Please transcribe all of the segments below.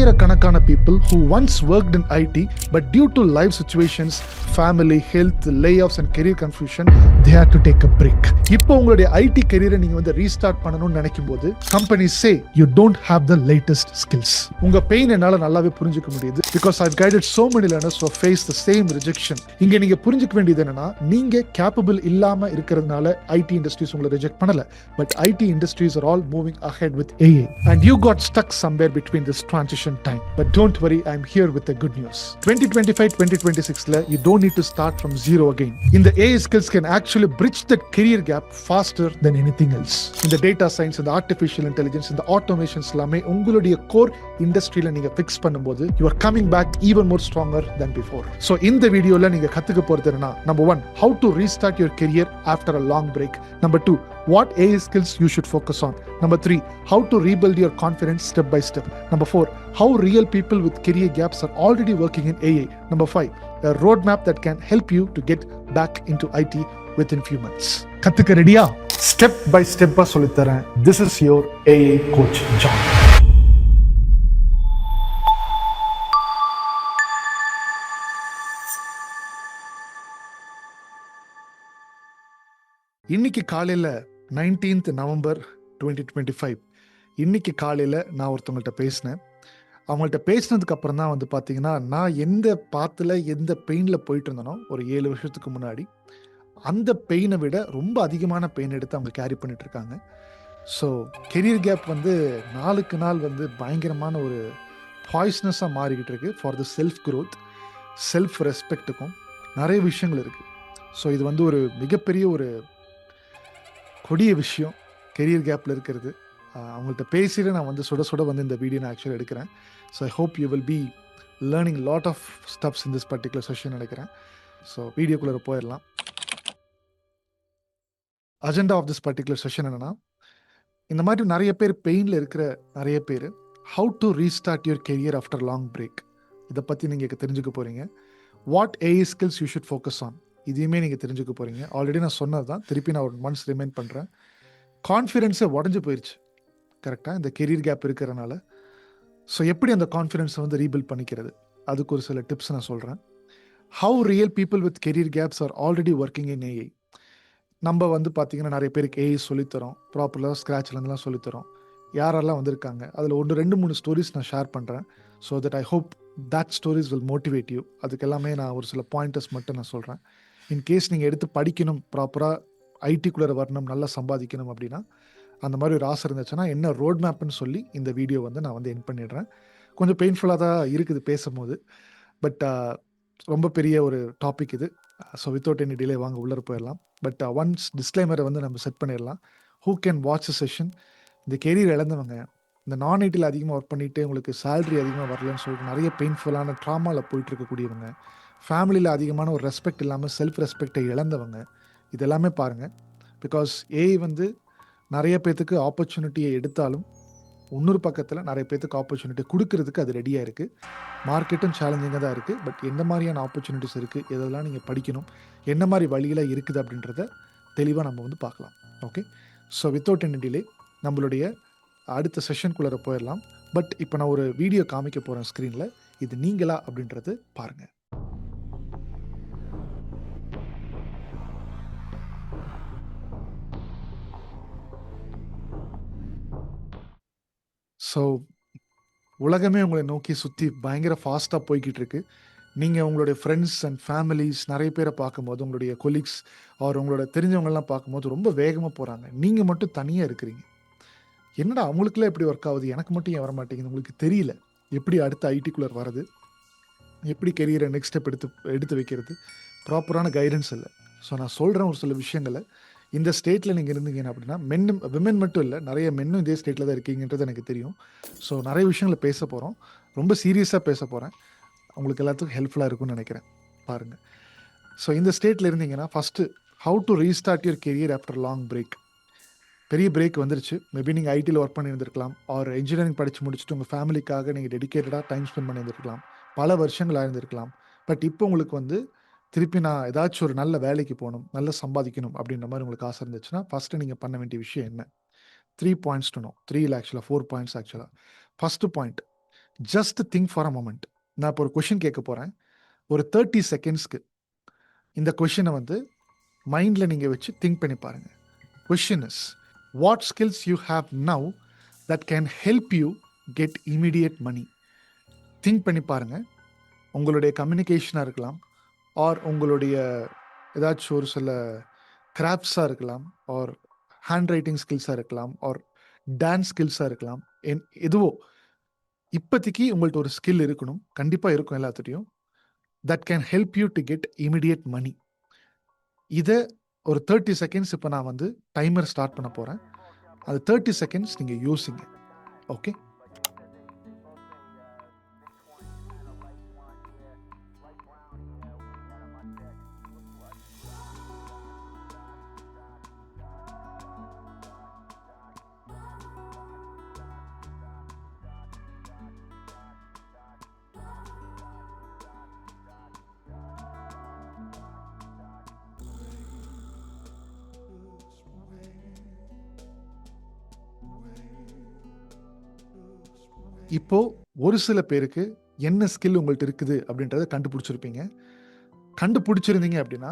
ஆயிரக்கணக்கான people who once worked in IT but due to life situations, family, health, layoffs and career confusion, they had to take a break. இப்போ உங்களுடைய IT career நீங்க வந்து restart பண்ணணும்னு நினைக்கும் போது companies say you don't have the latest skills. உங்க pain என்னால நல்லாவே புரிஞ்சுக்க முடியுது because I've guided so many learners who face the same rejection. இங்க நீங்க புரிஞ்சுக்க வேண்டியது என்னன்னா, நீங்க capable இல்லாம இருக்கிறதுனால IT industries உங்களை ரிஜெக்ட் பண்ணல, but IT industries are all moving ahead with AI and you got stuck somewhere between this transition time. But don't worry, I'm here with the good news. 2025-2026 you don't need to start from zero again. In the AI skills can actually bridge that career gap faster than anything else. In the data science and the artificial intelligence and the automations எல்லாமே உங்களுடைய core industryல நீங்க fix பண்ணும்போது you are coming back even more stronger than before. So இந்த வீடியோல நீங்க கத்துக்க போறது என்னன்னா, number 1, how to restart your career after a long break. Number 2, what AI skills you should focus on. Number 3, how to rebuild your confidence step by step. Number 4, how real people with career gaps are already working in AI. Number 5, a roadmap that can help you to get back into IT within few months. கத்துக்க ரெடியா? Step by ஸ்டெப்பா சொல்லித் தரேன். This is your AI coach John. இன்னைக்கு காலையில 19th November 2025 இன்னைக்கு காலையில் நான் ஒருத்தவங்கள்ட்ட பேசினேன். அவங்கள்ட்ட பேசினதுக்கு அப்புறம் தான் வந்து பார்த்தீங்கன்னா, நான் எந்த பாத்தில் எந்த பெயினில் போயிட்டு இருந்தனோ ஒரு 7 வருஷத்துக்கு முன்னாடி, அந்த பெயினை விட ரொம்ப அதிகமான பெயின் எடுத்து அவங்க கேரி பண்ணிட்டு இருக்காங்க. ஸோ கெரியர் கேப் வந்து நாளுக்கு நாள் வந்து பயங்கரமான ஒரு பாய்ஸ்னஸாக மாறிக்கிட்டு இருக்கு. For the self growth, self ரெஸ்பெக்ட்டுக்கும் நிறைய விஷயங்கள் இருக்குது. ஸோ இது வந்து ஒரு மிகப்பெரிய ஒரு கொடிய விஷயம் கெரியர் கேப்பில் இருக்கிறது. அவங்கள்ட்ட பேசிட்டு நான் வந்து சுட சுட வந்து இந்த வீடியோ நான் ஆக்சுவலாக எடுக்கிறேன். So I hope you will be learning lot of stuffs in this particular session நினைக்கிறேன். ஸோ வீடியோக்குள்ளே போயிடலாம். Agenda of this particular session என்னென்னா, இந்த மாதிரி நிறைய பேர் பெயினில் இருக்கிற நிறைய பேர் how to restart your career after long break, இதை பற்றி நீங்கள் தெரிஞ்சுக்க போகிறீங்க. What AI skills you should focus on, இதையுமே நீங்கள் தெரிஞ்சுக்க போகிறீங்க. ஆல்ரெடி நான் சொன்னது தான், திருப்பி நான் ஒரு மந்த்ஸ் ரிமைண்ட் பண்ணுறேன். கான்ஃபிடென்ஸை உடஞ்சி போயிடுச்சு கரெக்டாக இந்த கெரியர் கேப் இருக்கிறனால. ஸோ எப்படி அந்த கான்ஃபிடென்ஸை வந்து ரீபில்ட் பண்ணிக்கிறது, அதுக்கு ஒரு சில டிப்ஸ் நான் சொல்கிறேன். How real people with career gaps are already working in AI. நம்ம வந்து பார்த்திங்கன்னா நிறைய பேருக்கு ஏஐ சொல்லித்தரோம், ப்ராப்பராக ஸ்க்ராட்ச்லேருந்துலாம் சொல்லித்தரோம். யாரெல்லாம் வந்திருக்காங்க அதில் 1-2-3 ஸ்டோரிஸ் நான் ஷேர் பண்ணுறேன். So that I hope that stories will motivate you. அதுக்கு எல்லாமே நான் ஒரு சில பாயிண்டர்ஸ் மட்டும் நான் சொல்கிறேன். இன்கேஸ் நீங்கள் எடுத்து படிக்கணும், ப்ராப்பராக ஐடிக்குள்ளே வரணும், நல்லா சம்பாதிக்கணும் அப்படின்னா, அந்த மாதிரி ஒரு ஆசை இருந்துச்சுன்னா என்ன ரோட் மேப்னு சொல்லி இந்த வீடியோ வந்து நான் வந்து எண்ட் பண்ணிடுறேன். கொஞ்சம் பெயின்ஃபுல்லாக தான் இருக்குது பேசும்போது, பட் ரொம்ப பெரிய ஒரு டாபிக் இது. ஸோ வித்தவுட் எனி டிலே வாங்க உள்ளே போயிடலாம். பட் ஒன்ஸ் டிஸ்க்ளைமரை வந்து நம்ம செட் பண்ணிடலாம். Who can watch a session? இந்த கெரியர் இழந்தவங்க, இந்த நான் ஐடியில் அதிகமாக ஒர்க் பண்ணிவிட்டு உங்களுக்கு சேலரி அதிகமாக வரலன்னு சொல்லிட்டு நிறைய பெயின்ஃபுல்லான ட்ராமாவில் போயிட்டு இருக்கக்கூடியவங்க, ஃபேமிலியில் அதிகமான ஒரு ரெஸ்பெக்ட் இல்லாமல் செல்ஃப் ரெஸ்பெக்டை இழந்தவங்க, இதெல்லாமே பாருங்கள். பிகாஸ் ஏஐ வந்து நிறைய பேர்த்துக்கு ஆப்பர்ச்சுனிட்டியை எடுத்தாலும் இன்னொரு பக்கத்தில் நிறைய பேர்த்துக்கு ஆப்பர்ச்சுனிட்டி கொடுக்கறதுக்கு அது ரெடியாக இருக்குது. மார்க்கெட்டும் சேலஞ்சிங்காக தான் இருக்குது. பட் எந்த மாதிரியான ஆப்பர்ச்சுனிட்டிஸ் இருக்குது, எதெல்லாம் நீங்கள் படிக்கணும், என்ன மாதிரி வழியில் இருக்குது அப்படின்றத தெளிவாக நம்ம வந்து பார்க்கலாம். Okay, so without any delay நம்மளுடைய அடுத்த செஷனுக்குள்ளே போயிடலாம். பட் இப்போ நான் ஒரு வீடியோ காமிக்க போகிறேன் ஸ்க்ரீனில். இது நீங்களா அப்படின்றது பாருங்கள். ஸோ உலகமே உங்களை நோக்கி சுற்றி பயங்கர ஃபாஸ்ட்டாக போய்கிட்டு இருக்கு. நீங்கள் உங்களுடைய ஃப்ரெண்ட்ஸ் அண்ட் ஃபேமிலிஸ் நிறைய பேரை பார்க்கும்போது, உங்களுடைய கொலீக்ஸ் அவர் உங்களோட தெரிஞ்சவங்கள்லாம் பார்க்கும்போது ரொம்ப வேகமாக போகிறாங்க. நீங்கள் மட்டும் தனியாக இருக்கிறீங்க. என்னடா அவங்களுக்குலாம் எப்படி ஒர்க் ஆகுது, எனக்கு மட்டும் ஏன் வர மாட்டேங்குது? உங்களுக்கு தெரியல எப்படி அடுத்த ஐடிக்குள்ளர் வர்றது, எப்படி கெரியரை நெக்ஸ்ட் ஸ்டெப் எடுத்து வைக்கிறது, ப்ராப்பரான கைடன்ஸ் இல்லை. ஸோ நான் சொல்கிறேன் ஒரு சில விஷயங்களை. இந்த ஸ்டேட்டில் நீங்கள் இருந்தீங்கன்னா அப்படின்னா, விமென் மட்டும் இல்லை, நிறைய மென்னும் இதே ஸ்டேட்டில் தான் இருக்கீங்கன்றது எனக்கு தெரியும். ஸோ நிறைய விஷயங்களை பேச போகிறோம், ரொம்ப சீரியஸாக பேச போகிறேன். உங்களுக்கு எல்லாத்துக்கும் ஹெல்ப்ஃபுல்லாக இருக்கும்னு நினைக்கிறேன். பாருங்கள். ஸோ இந்த ஸ்டேட்டில் இருந்தீங்கன்னா first how to restart your career after long break. பெரிய பிரேக் வந்துருச்சு. மேபி நீங்கள் ஐடியில் ஒர்க் பண்ணியிருந்திருக்கலாம், ஆர் இன்ஜினியரிங் படித்து முடிச்சுட்டு உங்கள் ஃபேமிலிக்காக நீங்கள் டெடிக்கேட்டடாக டைம் ஸ்பெண்ட் பண்ணியிருந்திருக்கலாம், பல வருஷங்கள் ஆயிருந்திருக்கலாம். பட் இப்போ உங்களுக்கு வந்து திருப்பி நான் ஏதாச்சும் ஒரு நல்ல வேலைக்கு போகணும், நல்லா சம்பாதிக்கணும் அப்படின்ற மாதிரி உங்களுக்கு ஆசை இருந்துச்சுன்னா, ஃபஸ்ட்டு நீங்கள் பண்ண வேண்டிய விஷயம் என்ன? 3 பாயிண்ட்ஸ் டு நோ. 3 இல்லை ஆக்சுவலாக 4 பாயிண்ட்ஸ் ஆக்சுவலாக. First point, just think for a moment. நான் இப்போ ஒரு கொஷின் கேட்க போகிறேன். ஒரு 30 செகண்ட்ஸ்க்கு இந்த கொஷினை வந்து மைண்டில் நீங்கள் வச்சு திங்க் பண்ணி பாருங்கள். Question is, what skills you have now that can help you get immediate money? Think பண்ணி பாருங்கள். உங்களுடைய கம்யூனிகேஷனாக இருக்கலாம், ஆர் உங்களுடைய ஏதாச்சும் ஒரு சில கிராஃப்ட்ஸாக இருக்கலாம், ஆர் ஹேண்ட் ரைட்டிங் ஸ்கில்ஸாக இருக்கலாம், ஆர் டான்ஸ் ஸ்கில்ஸாக இருக்கலாம். எதுவோ இப்போதைக்கு உங்கள்கிட்ட ஒரு ஸ்கில் இருக்கணும், கண்டிப்பாக இருக்கும் எல்லாத்துட்டையும். That can help you to get immediate money. இதை ஒரு 30 செகண்ட்ஸ் இப்போ நான் வந்து டைமர் ஸ்டார்ட் பண்ண போகிறேன். அது 30 செகண்ட்ஸ் நீங்கள் யோசிங்க. ஓகே? இப்போ ஒரு சில பேருக்கு என்ன ஸ்கில் உங்கள்கிட்ட இருக்குது அப்படின்றத கண்டுபிடிச்சிருப்பீங்க. கண்டுபிடிச்சிருந்தீங்க அப்படின்னா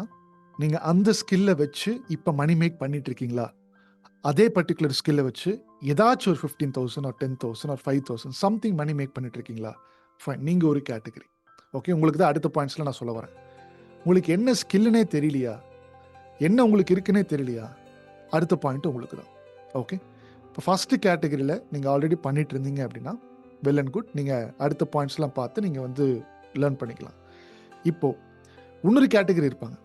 நீங்கள் அந்த ஸ்கில்லை வச்சு இப்போ மணி மேக் பண்ணிட்டு இருக்கீங்களா? அதே பர்டிகுலர் ஸ்கில்லை வச்சு ஏதாச்சும் ஒரு 15,000 ஒரு 10,000 ஒரு 5,000 சம்திங் மணி மேக் பண்ணிட்டு இருக்கீங்களா? ஃபைன், நீங்கள் ஒரு கேட்டகரி. ஓகே, உங்களுக்கு தான் அடுத்த பாயிண்ட்ஸில் நான் சொல்ல வரேன். உங்களுக்கு என்ன ஸ்கில்லுனே தெரியலையா, என்ன உங்களுக்கு இருக்குன்னே தெரியலையா, அடுத்த பாயிண்ட் உங்களுக்கு தான். ஓகே, இப்போ ஃபஸ்ட்டு கேட்டகரியில் நீங்கள் ஆல்ரெடி பண்ணிட்டு இருந்தீங்க அப்படின்னா வெல் அண்ட் குட். நீங்கள் அடுத்த பாயிண்ட்ஸ்லாம் பார்த்து நீங்கள் வந்து லேர்ன் பண்ணிக்கலாம். இப்போது இன்னொரு கேட்டகரி இருப்பாங்க,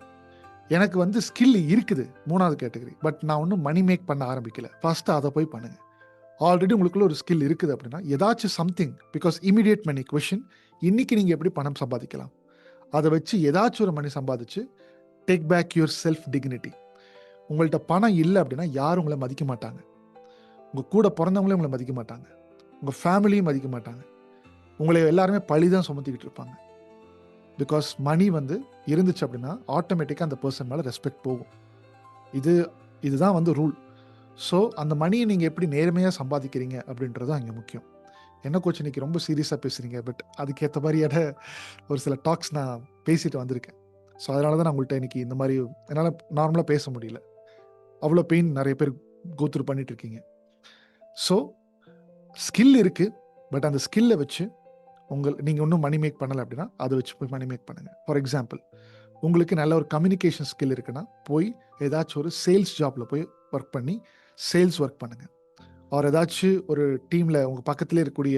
எனக்கு வந்து ஸ்கில் இருக்குது, மூணாவது கேட்டகரி, பட் நான் ஒன்றும் மணி மேக் பண்ண ஆரம்பிக்கல. ஃபஸ்ட்டு அதை போய் பண்ணுங்கள். ஆல்ரெடி உங்களுக்குள்ள ஒரு ஸ்கில் இருக்குது அப்படின்னா ஏதாச்சும் something, because immediate money question, இன்றைக்கி நீங்கள் எப்படி பணம் சம்பாதிக்கலாம், அதை வச்சு ஏதாச்சும் ஒரு மணி சம்பாதிச்சு take back yourself dignity. உங்கள்கிட்ட பணம் இல்லை அப்படின்னா யாரும் உங்களை மதிக்க மாட்டாங்க. உங்கள் கூட பிறந்தவங்களே உங்களை மதிக்க மாட்டாங்க, உங்கள் ஃபேமிலியும் மதிக்க மாட்டாங்க, உங்களை எல்லாருமே பழி தான் சுமத்திக்கிட்டு இருப்பாங்க. பிகாஸ் மணி வந்து இருந்துச்சு அப்படின்னா ஆட்டோமேட்டிக்காக அந்த பர்சன் மேலே ரெஸ்பெக்ட் போகும். இதுதான் வந்து ரூல். ஸோ அந்த மணியை நீங்கள் எப்படி நேர்மையாக சம்பாதிக்கிறீங்க அப்படின்றது தான் இங்கே முக்கியம். என்ன கோச் இன்னைக்கு ரொம்ப சீரியஸாக பேசுகிறீங்க, பட் அதுக்கேற்ற மாதிரியான ஒரு சில டாக்ஸ் நான் பேசிட்டு வந்திருக்கேன். ஸோ அதனால தான் நான் உங்கள்கிட்ட இன்னைக்கு இந்த மாதிரி என்னால் நார்மலாக பேச முடியல. அவ்வளோ பெயின் நிறைய பேர் கோத்ரூ பண்ணிட்டு இருக்கீங்க. ஸோ ஸ்கில் இருக்குது, பட் அந்த ஸ்கில்லை வச்சு நீங்கள் இன்னும் மணி மேக் பண்ணலை அப்படின்னா அதை வச்சு போய் மணி மேக் பண்ணுங்கள். ஃபார் எக்ஸாம்பிள், உங்களுக்கு நல்ல ஒரு கம்யூனிகேஷன் ஸ்கில் இருக்குன்னா போய் ஏதாச்சும் ஒரு சேல்ஸ் ஜாப்பில் போய் ஒர்க் பண்ணி சேல்ஸ் ஒர்க் பண்ணுங்கள். அவர் ஏதாச்சும் ஒரு டீமில் உங்கள் பக்கத்துலேயே இருக்கக்கூடிய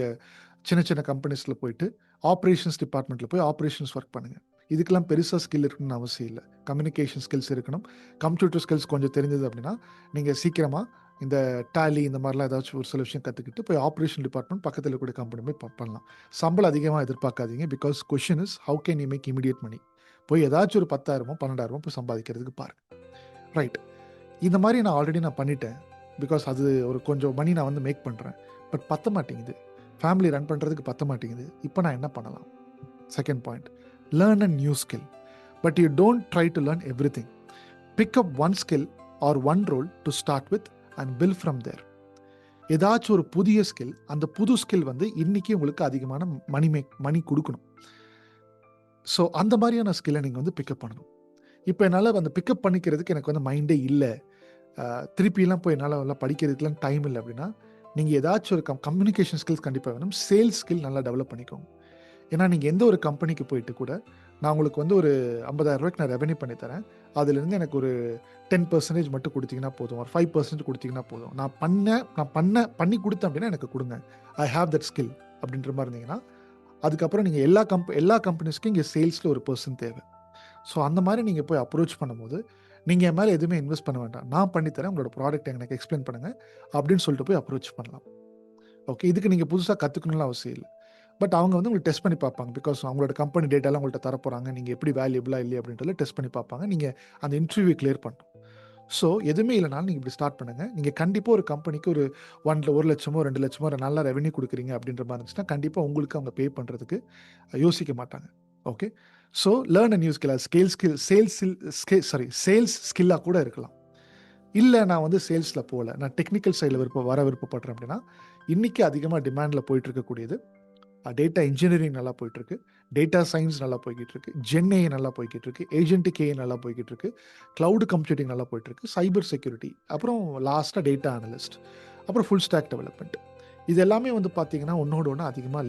சின்ன சின்ன கம்பெனிஸில் போயிட்டு ஆப்ரேஷன்ஸ் டிபார்ட்மெண்ட்டில் போய் ஆப்ரேஷன்ஸ் ஒர்க் பண்ணுங்கள். இதுக்கெல்லாம் பெருசாக ஸ்கில் இருக்கணும்னு அவசியம் இல்லை. கம்யூனிகேஷன் ஸ்கில்ஸ் இருக்கணும், கம்ப்யூட்டர் ஸ்கில்ஸ் கொஞ்சம் தெரிஞ்சது அப்படின்னா நீங்கள் சீக்கிரமாக இந்த டேலி இந்த மாதிரிலாம் ஏதாச்சும் ஒரு சில விஷயம் கற்றுக்கிட்டு போய் ஆப்ரேஷன் டிபார்ட்மெண்ட் பக்கத்தில் இருக்கக்கூடிய கம்பெனி போய் பண்ணலாம். சம்பளம் அதிகமாக எதிர்பார்க்காதீங்க, because question is how can you make immediate money. போய் ஏதாச்சும் ஒரு 10,000 12,000 போய் சம்பாதிக்கிறதுக்கு பாருங்கள். ரைட், இந்த மாதிரி நான் ஆல்ரெடி பண்ணிட்டேன், பிகாஸ் அது ஒரு கொஞ்சம் மணி நான் வந்து மேக் பண்ணுறேன், பட் பற்ற மாட்டேங்குது, ஃபேமிலி ரன் பண்ணுறதுக்கு பற்ற மாட்டேங்குது. இப்போ நான் என்ன பண்ணலாம்? Second point, learn a new skill, but you don't try to learn everything. Pick up one skill or one role to start with and build from there. ஏதாச்சும் ஒரு புதிய ஸ்கில், அந்த புது ஸ்கில் வந்து இன்றைக்கி உங்களுக்கு அதிகமான மணி கொடுக்கணும். ஸோ அந்த மாதிரியான ஸ்கில்லை நீங்கள் வந்து பிக்கப் பண்ணணும். இப்போ என்னால் அந்த பிக்கப் பண்ணிக்கிறதுக்கு எனக்கு வந்து மைண்டே இல்லை, திருப்பிலாம் போய் என்னால் படிக்கிறதுக்குலாம் டைம் இல்லை அப்படின்னா நீங்கள் ஏதாச்சும் ஒரு கம்யூனிகேஷன் ஸ்கில்ஸ் கண்டிப்பாக வேணும். சேல்ஸ் ஸ்கில் நல்லா டெவலப் பண்ணிக்கோங்க. ஏன்னா நீங்கள் எந்த ஒரு கம்பெனிக்கு போயிட்டு கூட நான் உங்களுக்கு வந்து ஒரு 50,000 ரூபாய்க்கு நான் ரெவென்யூ பண்ணி தரேன், அதுலேருந்து எனக்கு ஒரு 10% மட்டும் கொடுத்தீங்கன்னா போதும், ஒரு 5% கொடுத்தீங்கன்னா போதும், நான் பண்ணி கொடுத்தேன் அப்படின்னா எனக்கு கொடுங்க, ஐ ஹாவ் தட் ஸ்கில் அப்படின்ற மாதிரி இருந்தீங்கன்னா அதுக்கப்புறம் நீங்கள் எல்லா கம்பெனிஸ்க்கும் இங்கே சேல்ஸில் ஒரு பர்சன் தேவை. ஸோ அந்த மாதிரி நீங்கள் போய் அப்ரோச் பண்ணும்போது நீங்கள் என் மேலே எதுவுமே இன்வெஸ்ட் பண்ண வேண்டாம், நான் பண்ணித்தரேன், உங்களோட ப்ராடக்ட் எனக்கு எக்ஸ்பிளைன் பண்ணுங்கள் அப்படின்னு சொல்லிட்டு போய் அப்ரோச் பண்ணலாம். ஓகே, இதுக்கு நீங்கள் புதுசாக கற்றுக்கணும்னு அவசியம் இல்லை, பட் அவங்க வந்து உங்களுக்கு டெஸ்ட் பண்ணி பார்ப்பாங்க. பிகாஸ் அவங்களோட கம்பெனி டேட்டாலாம் உங்கள்கிட்ட தரப்போகிறாங்க, நீங்கள் எப்படி வேல்யூபிளாக இல்லையா அப்படின்றத டெஸ்ட் பண்ணி பார்ப்பாங்க. நீங்கள் அந்த இன்டர்வியூ கிளியர் பண்ணணும். ஸோ எதுவுமே இல்லைனாலும் நீங்கள் இப்படி ஸ்டார்ட் பண்ணுங்கள். நீங்கள் கண்டிப்பாக ஒரு கம்பெனிக்கு ஒரு 1 லட்சமோ 2 லட்சமோ ஒரு நல்ல ரெவென்யூ கொடுக்குறீங்க அப்படின்ற மாதிரி இருந்துச்சுன்னா கண்டிப்பாக உங்களுக்கு அவங்க பே பண்ணுறதுக்கு யோசிக்க மாட்டாங்க. Okay, so learn a new skill. Sales ஸ்கில்லாக கூட இருக்கலாம். இல்லை நான் வந்து சேல்ஸில் போகல, நான் டெக்னிக்கல் சைடில் விருப்பப்படுறேன் அப்படின்னா இன்றைக்கி அதிகமாக டிமாண்டில் போயிட்டு இருக்கக்கூடியது டேட்டா இன்ஜினியரிங் நல்லா போயிட்டுருக்கு, டேட்டா சயின்ஸ் நல்லா போய்கிட்டு இருக்கு, ஜென்ஏ நல்லா போய்கிட்டு இருக்கு, ஏஜென்டிக் ஏ நல்லா போய்கிட்டு இருக்கு, கிளவுட் கம்ப்யூட்டிங் நல்லா போயிட்டு இருக்கு, சைபர் செக்யூரிட்டி, அப்புறம் லாஸ்ட்டாக டேட்டா அனலிஸ்ட், அப்புறம் ஃபுல் ஸ்டாக் டெவலப்மெண்ட். இது எல்லாமே வந்து பார்த்தீங்கன்னா ஒன்றோட ஒன்று அதிகமாக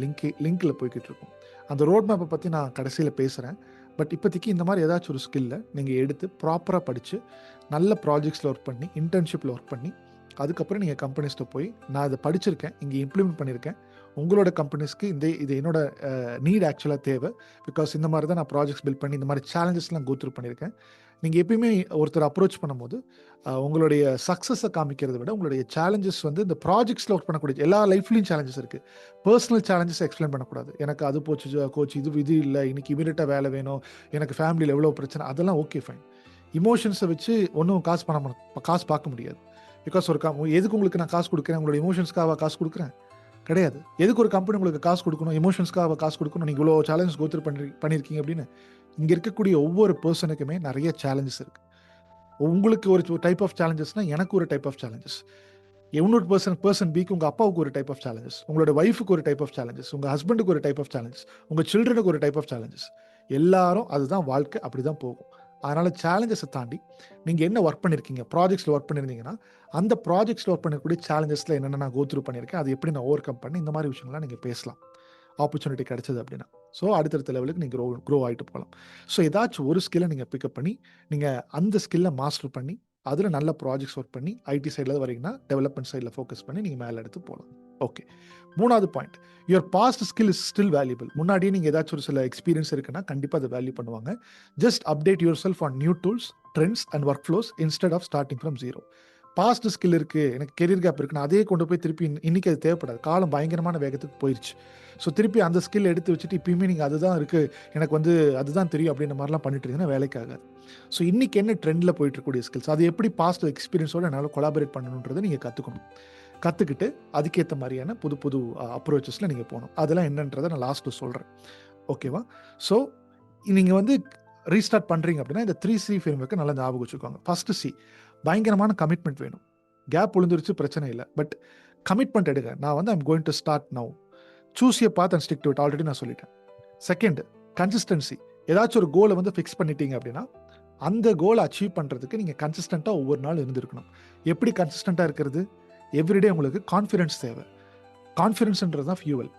லிங்க்கில் போய்கிட்டு இருக்கும். அந்த ரோட் மேப்பை பற்றி நான் கடைசியில் பேசுகிறேன். பட் இப்போதைக்கு இந்த மாதிரி ஏதாச்சும் ஒரு ஸ்கில்லை நீங்கள் எடுத்து ப்ராப்பராக படித்து நல்ல ப்ராஜெக்ட்ஸில் ஒர்க் பண்ணி, இன்டர்ன்ஷிப்பில் ஒர்க் பண்ணி, அதுக்கப்புறம் நீங்கள் கம்பெனிஸ்ட்டு போய் நான் இதை படிச்சிருக்கேன், இங்கே இம்ப்ளிமெண்ட் பண்ணியிருக்கேன், உங்களோட கம்பெனிஸ்க்கு இது என்னோட நீட் ஆக்சுவலாக தேவை, பிகாஸ் இந்த மாதிரி தான் நான் ப்ராஜெக்ட்ஸ் பில்ட் பண்ணி இந்த மாதிரி சேலஞ்சஸ்லாம் கோ த்ரூ பண்ணியிருக்கேன். நீங்கள் எப்பயுமே ஒருத்தர் அப்ரோச் பண்ணும்போது உங்களுடைய சக்ஸஸை காமிக்கிறத விட உங்களுடைய சேலஞ்சஸ் வந்து இந்த ப்ராஜெக்ட்ஸில் ஒர்க் பண்ணக்கூடிய எல்லா லைஃப்லையும் சேலஞ்சஸ் இருக்குது. பர்சனல் சேலஞ்சஸ் எக்ஸ்பிளைன் பண்ணக்கூடாது. எனக்கு அது போச்சு கோச், இது இல்லை, இன்னைக்கு இமீடியட்டாக வேலை வேணும், எனக்கு ஃபேமிலியில் எவ்வளோ பிரச்சனை, அதெல்லாம் ஓகே ஃபைன். இமோஷன்ஸை வச்சு ஒன்றும் காசு பார்க்க முடியாது. பிகாஸ் எதுக்கு உங்களுக்கு நான் காசு கொடுக்குறேன்? உங்களோட இமோஷன்ஸ்க்காக காசு கொடுக்குறேன்? கிடையாது. எதுக்கு ஒரு கம்பெனி உங்களுக்கு காசு கொடுக்கணும்? இமோஷன்ஸ்க்காக காசு கொடுக்கணும்? நீங்கள் இவ்வளோ சேலஞ்சஸ் கோத்ரூ பண்ணியிருக்கீங்க அப்படின்னு. இங்கே இருக்கக்கூடிய ஒவ்வொரு பர்சனுக்குமே நிறைய சேலஞ்சஸ் இருக்குது. உங்களுக்கு ஒரு டைப் ஆஃப் சேலஞ்சஸ்னால் எனக்கு ஒரு டைப் ஆஃப் சேலஞ்சஸ், இன்னொரு பர்சன் பிக்கு உங்கள் அப்பாவுக்கு ஒரு டைப் ஆஃப் சேலஞ்சஸ், உங்களோட ஒய்ஃபுக்கு ஒரு டைப் ஆஃப் சேலஞ்சஸ், உங்கள் ஹஸ்பண்டுக்கு ஒரு டைப் ஆஃப் சேலஞ்சஸ், உங்கள் சில்ட்ரனுக்கு ஒரு டைப் ஆஃப் சேலஞ்சஸ். எல்லாரும் அதுதான் வாழ்க்கை, அப்படி தான் போகும். அதனால் சேலஞ்சஸை தாண்டி நீங்கள் என்ன ஒர்க் பண்ணியிருக்கீங்க, ப்ராஜெக்ட்ஸில் ஒர்க் பண்ணியிருந்தீங்கன்னா அந்த ப்ராஜெக்ட்ஸில் ஒர்க் பண்ணக்கூடிய சேலஞ்சஸில் என்னென்ன நான் கோத்ரூ பண்ணியிருக்கேன், அது எப்படி நான் ஓவர் கம் பண்ணி, இந்த மாதிரி விஷயங்கள்லாம் நீங்கள் பேசலாம் ஆப்பர்ச்சுனிட்டி கிடைச்சது அப்படின்னா. ஸோ அடுத்தடுத்த லெவலுக்கு நீங்கள் க்ரோ ஆகிட்டு போகலாம். ஸோ ஏதாச்சும் ஒரு ஸ்கில்லை நீங்கள் பிக்கப் பண்ணி நீங்கள் அந்த ஸ்கில்லை மாஸ்டர் பண்ணி அதில் நல்ல ப்ராஜெக்ட்ஸ் ஒர்க் பண்ணி ஐடி சைடில் வரீங்கன்னா டெவலப்மெண்ட் சைடில் ஃபோக்கஸ் பண்ணி நீங்கள் மேலே எடுத்து போகலாம். ஓகே, 3வது point, your past skill is still valuable. முன்னாடியே நீங்கள் ஏதாச்சும் ஒரு சில எக்ஸ்பீரியன்ஸ் இருக்குன்னா கண்டிப்பாக அதை வேல்யூ பண்ணுவாங்க. Just update yourself on new tools, trends and workflows instead of starting from zero. Past skill இருக்குது, எனக்கு கெரியர் கேப் இருக்குன்னா அதே கொண்டு போய் திருப்பி இன்றைக்கி அது தேவைப்படாது. காலம் பயங்கரமான வேகத்துக்கு போயிடுச்சு. ஸோ திருப்பி அந்த ஸ்கில் எடுத்து வச்சுட்டு இப்பயுமே நீங்கள் அதுதான் இருக்குது, எனக்கு வந்து அதுதான் தெரியும் அப்படின்ற மாதிரிலாம் பண்ணிட்டு இருந்தீங்கன்னா வேலைக்கு ஆகாது. ஸோ இன்றைக்கி என்ன ட்ரெண்டில் போயிட்டு இருக்கக்கூடிய ஸ்கில்ஸ், அது எப்படி பாஸ்ட் எக்ஸ்பீரியன்ஸோடு என்னால் கொலாபரேட் பண்ணணுன்றதை நீங்கள் கற்றுக்கிட்டு அதுக்கேற்ற மாதிரியான புது புது அப்ரோச்சஸில் நீங்கள் போகணும். அதெல்லாம் என்னன்றதை நான் லாஸ்ட்டு சொல்கிறேன். ஓகேவா? ஸோ நீங்கள் வந்து ரீஸ்டார்ட் பண்ணுறீங்க அப்படின்னா இந்த 3C ஃப்ரேம்வொர்க்கை நல்லா ஞாபகம் வச்சுக்கோங்க. ஃபஸ்ட்டு C, பயங்கரமான கமிட்மெண்ட் வேணும். கேப் விழுந்துருச்சு பிரச்சனை இல்லை, பட் கமிட்மெண்ட் எடுங்க. நான் வந்து I'm going to start now, choose a path and stick to it. Already நான் சொல்லிட்டேன். Second, consistency. ஏதாச்சும் ஒரு கோலை வந்து ஃபிக்ஸ் பண்ணிட்டீங்க அப்படின்னா அந்த கோலை அச்சீவ் பண்ணுறதுக்கு நீங்கள் கன்சிஸ்டண்ட்டாக ஒவ்வொரு நாள் இருந்திருக்கணும். எப்படி கன்சிஸ்டண்ட்டாக இருக்கிறது? எவ்ரிடே உங்களுக்கு கான்ஃபிடன்ஸ் தேவை. கான்ஃபிடன்ஸ்ன்றது தான் ஃபியூவல்.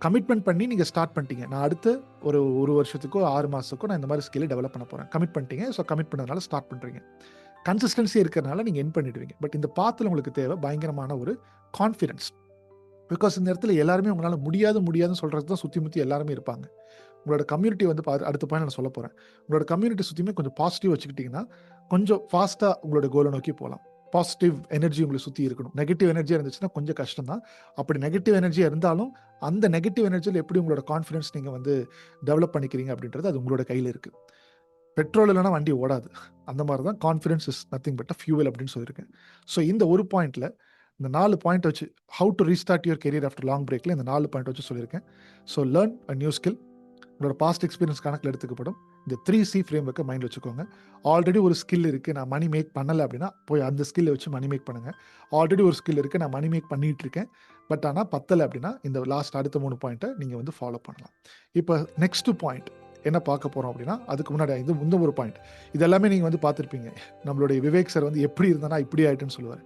கமிட்மெண்ட் பண்ணி நீங்கள் ஸ்டார்ட் பண்ணிட்டீங்க, நான் அடுத்து ஒரு வருஷத்துக்கோ 6 மாதத்துக்கோ நான் இந்த மாதிரி ஸ்கில்லை டெவலப் பண்ண போகிறேன். கமிட் பண்ணிட்டீங்க. ஸோ கமிட் பண்ணதுனால ஸ்டார்ட் பண்ணுறீங்க. கன்சிஸ்டன்சி இருக்கிறதுனால நீங்கள் என் பண்ணிடுவீங்க. பட் இந்த பாத்தில் உங்களுக்கு தேவை பயங்கரமான ஒரு கான்ஃபிடன்ஸ். பிகாஸ் இந்த இடத்துல எல்லாருமே உங்களால் முடியாதுன்னு சொல்கிறது தான் சுற்றி எல்லாருமே இருப்பாங்க. உங்களோட கம்யூனிட்டி வந்து அடுத்த பாயிண்ட் நான் சொல்ல போகிறேன். உங்களோட கம்யூனிட்டி சுற்றியுமே கொஞ்சம் பாசிட்டிவ் வச்சுக்கிட்டிங்கன்னா கொஞ்சம் ஃபாஸ்ட்டாக உங்களோட கோலை நோக்கி போகலாம். பாசிட்டிவ் எனர்ஜி உங்களை சுற்றி இருக்கணும். நெகட்டிவ் எனர்ஜியாக இருந்துச்சுன்னா கொஞ்சம் கஷ்டம் தான். அப்படி நெகட்டிவ் எனர்ஜியாக இருந்தாலும் அந்த நெகட்டிவ் எனர்ஜியில் எப்படி உங்களோட கான்ஃபிடன்ஸ் நீங்கள் வந்து டெவலப் பண்ணிக்கிறீங்க அப்படின்றது அது உங்களோட கையில் இருக்குது. பெட்ரோல் இல்லைனா வண்டி ஓடாது. அந்த மாதிரி தான் confidence is nothing but a fuel அப்படின்னு சொல்லியிருக்கேன். ஸோ இந்த ஒரு பாயிண்டில் இந்த 4 பாயிண்ட் வச்சு how to restart your career after long பிரேக்கில் இந்த 4 பாயிண்ட் வச்சு சொல்லியிருக்கேன். So learn a new skill, உங்களோட பாஸ்ட் எக்ஸ்பீரியன்ஸ் கணக்கில் எடுத்துக்கப்படும். இந்த 3C ஃப்ரேம்வொர்க்கை மைண்டில் வச்சுக்கோங்க. ஆல்ரெடி ஒரு ஸ்கில் இருக்குது, நான் மணி மேக் பண்ணலை அப்படின்னா போய் அந்த ஸ்கில்லை வச்சு மணி மேக் பண்ணுங்கள். ஆல்ரெடி ஒரு ஸ்கில் இருக்குது, நான் மணி மேக் பண்ணிகிட்டு இருக்கேன், பட் ஆனால் பத்தலை அப்படின்னா இந்த அடுத்த 3 பாயிண்ட்டை நீங்கள் வந்து ஃபாலோ பண்ணலாம். இப்போ நெக்ஸ்ட்டு பாயிண்ட் என்ன பார்க்க போகிறோம் அப்படின்னா, அதுக்கு முன்னாடி இந்த ஒரு பாயிண்ட் இது எல்லாமே நீங்கள் வந்து பார்த்துருப்பீங்க. நம்மளுடைய விவேக் சார் வந்து எப்படி இருந்தானா இப்படி ஆகிட்டுன்னு சொல்லுவார்.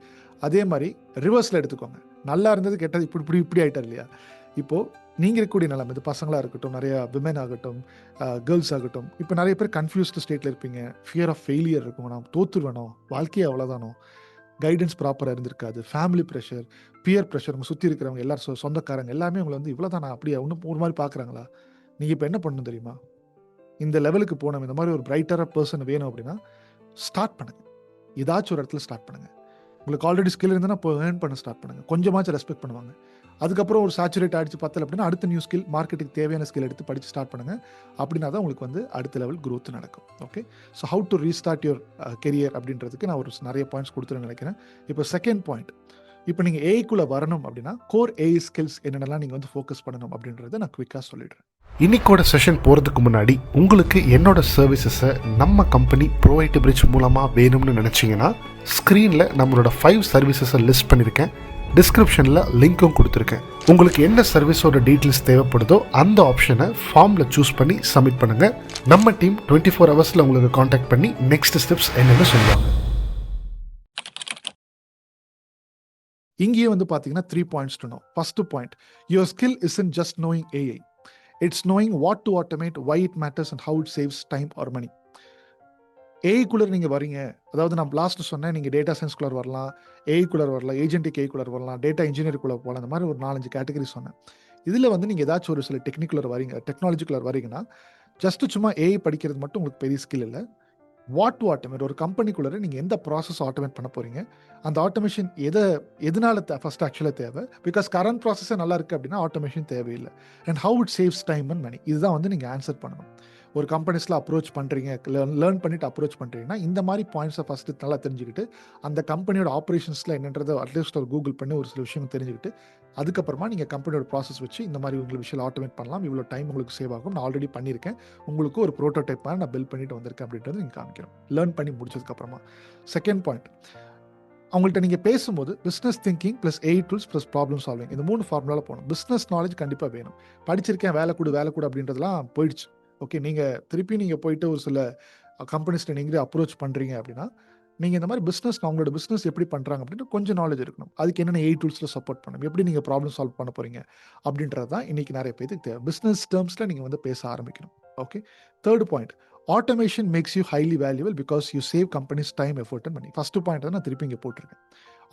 அதே மாதிரி ரிவர்ஸில் எடுத்துக்கோங்க. நல்லா இருந்தது கெட்டது இப்படி ஆகிட்டார் இல்லையா? இப்போது நீங்கள் இருக்கக்கூடிய நிலைமை, இது பசங்களாக இருக்கட்டும், நிறையா விமன் ஆகட்டும், கேர்ள்ஸ் ஆகட்டும், இப்போ நிறைய பேர் கன்ஃபியூஸ்டு ஸ்டேட்டில் இருப்பீங்க. ஃபியர் ஆஃப் ஃபெயிலியர் இருக்கும், நான் தோற்றுவேணும், வாழ்க்கையே அவ்வளோதானோ, கைடன்ஸ் ப்ராப்பராக இருந்திருக்காது, ஃபேமிலி ப்ரெஷர், பியர் ப்ரெஷர், உங்கள் சுற்றி இருக்கிறவங்க எல்லாரும் சொந்தக்காரங்க எல்லாமே உங்களை வந்து இவ்வளோ தானா அப்படியே ஒன்றும் ஒரு மாதிரி பார்க்குறாங்களா? நீங்கள் இப்போ என்ன பண்ணணும் தெரியுமா? இந்த லெவலுக்கு போனோம், இந்த மாதிரி ஒரு பிரைட்டராக பர்சன் வேணும் அப்படின்னா ஸ்டார்ட் பண்ணுங்கள். ஏதாச்சும் ஒரு இடத்துல ஸ்டார்ட் பண்ணுங்கள். உங்களுக்கு ஆல்ரெடி ஸ்கில் இருந்ததுன்னா இப்போ ஏர்ன் பண்ண ஸ்டார்ட் பண்ணுங்கள். கொஞ்சமாச்சும் ரெஸ்பெக்ட் பண்ணுவாங்க. அதுக்கப்புறம் ஒரு சேச்சுரேட் ஆகிடுச்சு பத்தல அப்படின்னா அடுத்த நியூ ஸ்கில், மார்க்கெட்டுக்கு தேவையான ஸ்கில் எடுத்து படித்து ஸ்டார்ட் பண்ணுங்கள். அப்படின்னா தான் உங்களுக்கு வந்து அடுத்த லெவல் growth நடக்கும். Okay, so how to restart your career அப்படின்றதுக்கு நான் நிறைய பாயிண்ட்ஸ் கொடுத்துருன்னு நினைக்கிறேன். இப்போ செகண்ட் பாயிண்ட், இப்போ நீங்கள் ஏஐக்குள்ளே வரணும் அப்படின்னா கோர் ஏஐ ஸ்கில்ஸ் என்னென்னலாம் நீங்கள் வந்து ஃபோக்கஸ் பண்ணணும் அப்படின்றத நான் குவிக்காக சொல்லிடுறேன். இன்னைக்கோட செஷன் போகிறதுக்கு முன்னாடி உங்களுக்கு என்னோட சர்வீசஸை நம்ம கம்பெனி ProIT Bridge மூலமாக வேணும்னு நினச்சிங்கன்னா ஸ்க்ரீனில் நம்மளோட 5 சர்வீசஸை லிஸ்ட் பண்ணியிருக்கேன். டிஸ்கிரிப்ஷனில் லிங்க்கும் கொடுத்துருக்கேன். உங்களுக்கு என்ன சர்வீஸோட டீட்டெயில்ஸ் தேவைப்படுதோ அந்த ஆப்ஷனை ஃபார்மில் சூஸ் பண்ணி சப்மிட் பண்ணுங்கள். நம்ம டீம் 24 ஹவர்ஸில் உங்களுக்கு காண்டாக்ட் பண்ணி நெக்ஸ்ட் ஸ்டெப்ஸ் என்னென்னு சொல்லுவாங்க. இங்கேயே வந்து பார்த்தீங்கன்னா 3 points to know. First point, your skill isn't just knowing AI. It's knowing what to automate, why it matters and how it saves time or money. ஏஐக்குள்ளே நீங்கள் வரீங்க, அதாவது நான் லாஸ்ட் சொன்னேன், நீங்கள் டேட்டா சயின்ஸ்குள்ளே வரலாம், ஏஐக்குள்ளே வரலாம், ஏஜென்டிக் ஏஐக்குள்ளே வரலாம், டேட்டா இன்ஜினியருக்குள்ளே போகலாம், இந்த மாதிரி ஒரு 4-5 கேட்டகரி சொன்னேன். இதில் வந்து நீங்கள் ஏதாச்சும் ஒரு சில டெக்னிக்குள்ளே வரீங்க, டெக்னாலஜிக்குள்ளே வரீங்கன்னா, ஜஸ்ட்டு சும்மா ஏஐ படிக்கிறது மட்டும் உங்களுக்கு பெரிய ஸ்கில் இல்லை. வாட் டு ஆட்டோமேட், ஒரு கம்பெனிக்குள்ளே நீங்கள் எந்த ப்ராசஸ் ஆட்டோமேட் பண்ண போகிறீங்க, அந்த ஆட்டோமேஷன் எதனால ஃபஸ்ட் ஆக்சுவலாக தேவை, பிகாஸ் கரண்ட் ப்ராசஸே நல்லா இருக்குது அப்படின்னா ஆட்டோமேஷன் தேவையில்லை. And how it saves time and money, இதுதான் வந்து நீங்கள் ஆன்சர் பண்ணணும். ஒரு கம்பெனிஸில் அப்ரோச் பண்ணுறீங்க, லேர்ன் பண்ணிவிட்டு அப்ரோச் பண்ணுறீங்கன்னா இந்த மாதிரி பாயிண்ட்ஸை ஃபஸ்ட்டு நல்லா தெரிஞ்சுக்கிட்டு, அந்த கம்பெனியோட ஆப்ரேஷன்ஸில் என்னன்றதை அட்லீஸ்ட் ஒரு கூகுள் பண்ணி ஒரு சில விஷயம் தெரிஞ்சுக்கிட்டு, அதுக்கப்புறமா நீங்கள் கம்பெனியோட ப்ராசஸ் வச்சு இந்த மாதிரி உங்களுக்கு விஷயம் ஆட்டோமேட் பண்ணலாம், இவ்வளோ டைம் உங்களுக்கு சேவ் ஆகும், நான் ஆல்ரெடி பண்ணியிருக்கேன், உங்களுக்கு ஒரு ப்ரோட்டோடைப்பாக நான் பில்ட் பண்ணிட்டு வந்திருக்கேன் அப்படின்றது நீங்கள் காமிக்கிறோம் லேர்ன் பண்ணி முடிச்சதுக்கப்புறமா. செகண்ட் பாயிண்ட், அவங்கள்ட்ட நீங்கள் பேசும்போது business thinking plus AI tools plus problem solving, இந்த 3 ஃபார்முலாவில் போகணும். பிஸ்னஸ் நாலேஜ் கண்டிப்பாக வேணும். படிச்சிருக்கேன், வேலை கொடு அப்படின்றதுலாம் போயிடுச்சு. ஓகே, நீங்கள் திருப்பி நீங்கள் போயிட்டு ஒரு சில கம்பெனிஸ்ட்டை நீங்களே அப்ரோச் பண்ணுறீங்க அப்படின்னா, நீங்கள் இந்த மாதிரி பிஸ்னஸ், அவங்களோட பிஸ்னஸ் எப்படி பண்ணுறாங்க அப்படின்ட்டு கொஞ்சம் நாலேஜ் இருக்கணும். அதுக்கு என்னென்ன ஏஐ டூல்ஸில் சப்போர்ட் பண்ணணும், எப்படி நீங்கள் ப்ராப்ளம் சால்வ் பண்ண போகிறீங்க அப்படின்றது தான் இன்றைக்கி நிறைய பேருக்கு தேவை. பிஸ்னஸ் டேர்ம்ஸில் நீங்கள் வந்து பேச ஆரம்பிக்கணும். Okay, third point, automation makes you highly valuable because you save companies time, effort and money. First point தான் நான் திருப்பி இங்கே போட்டிருக்கேன்.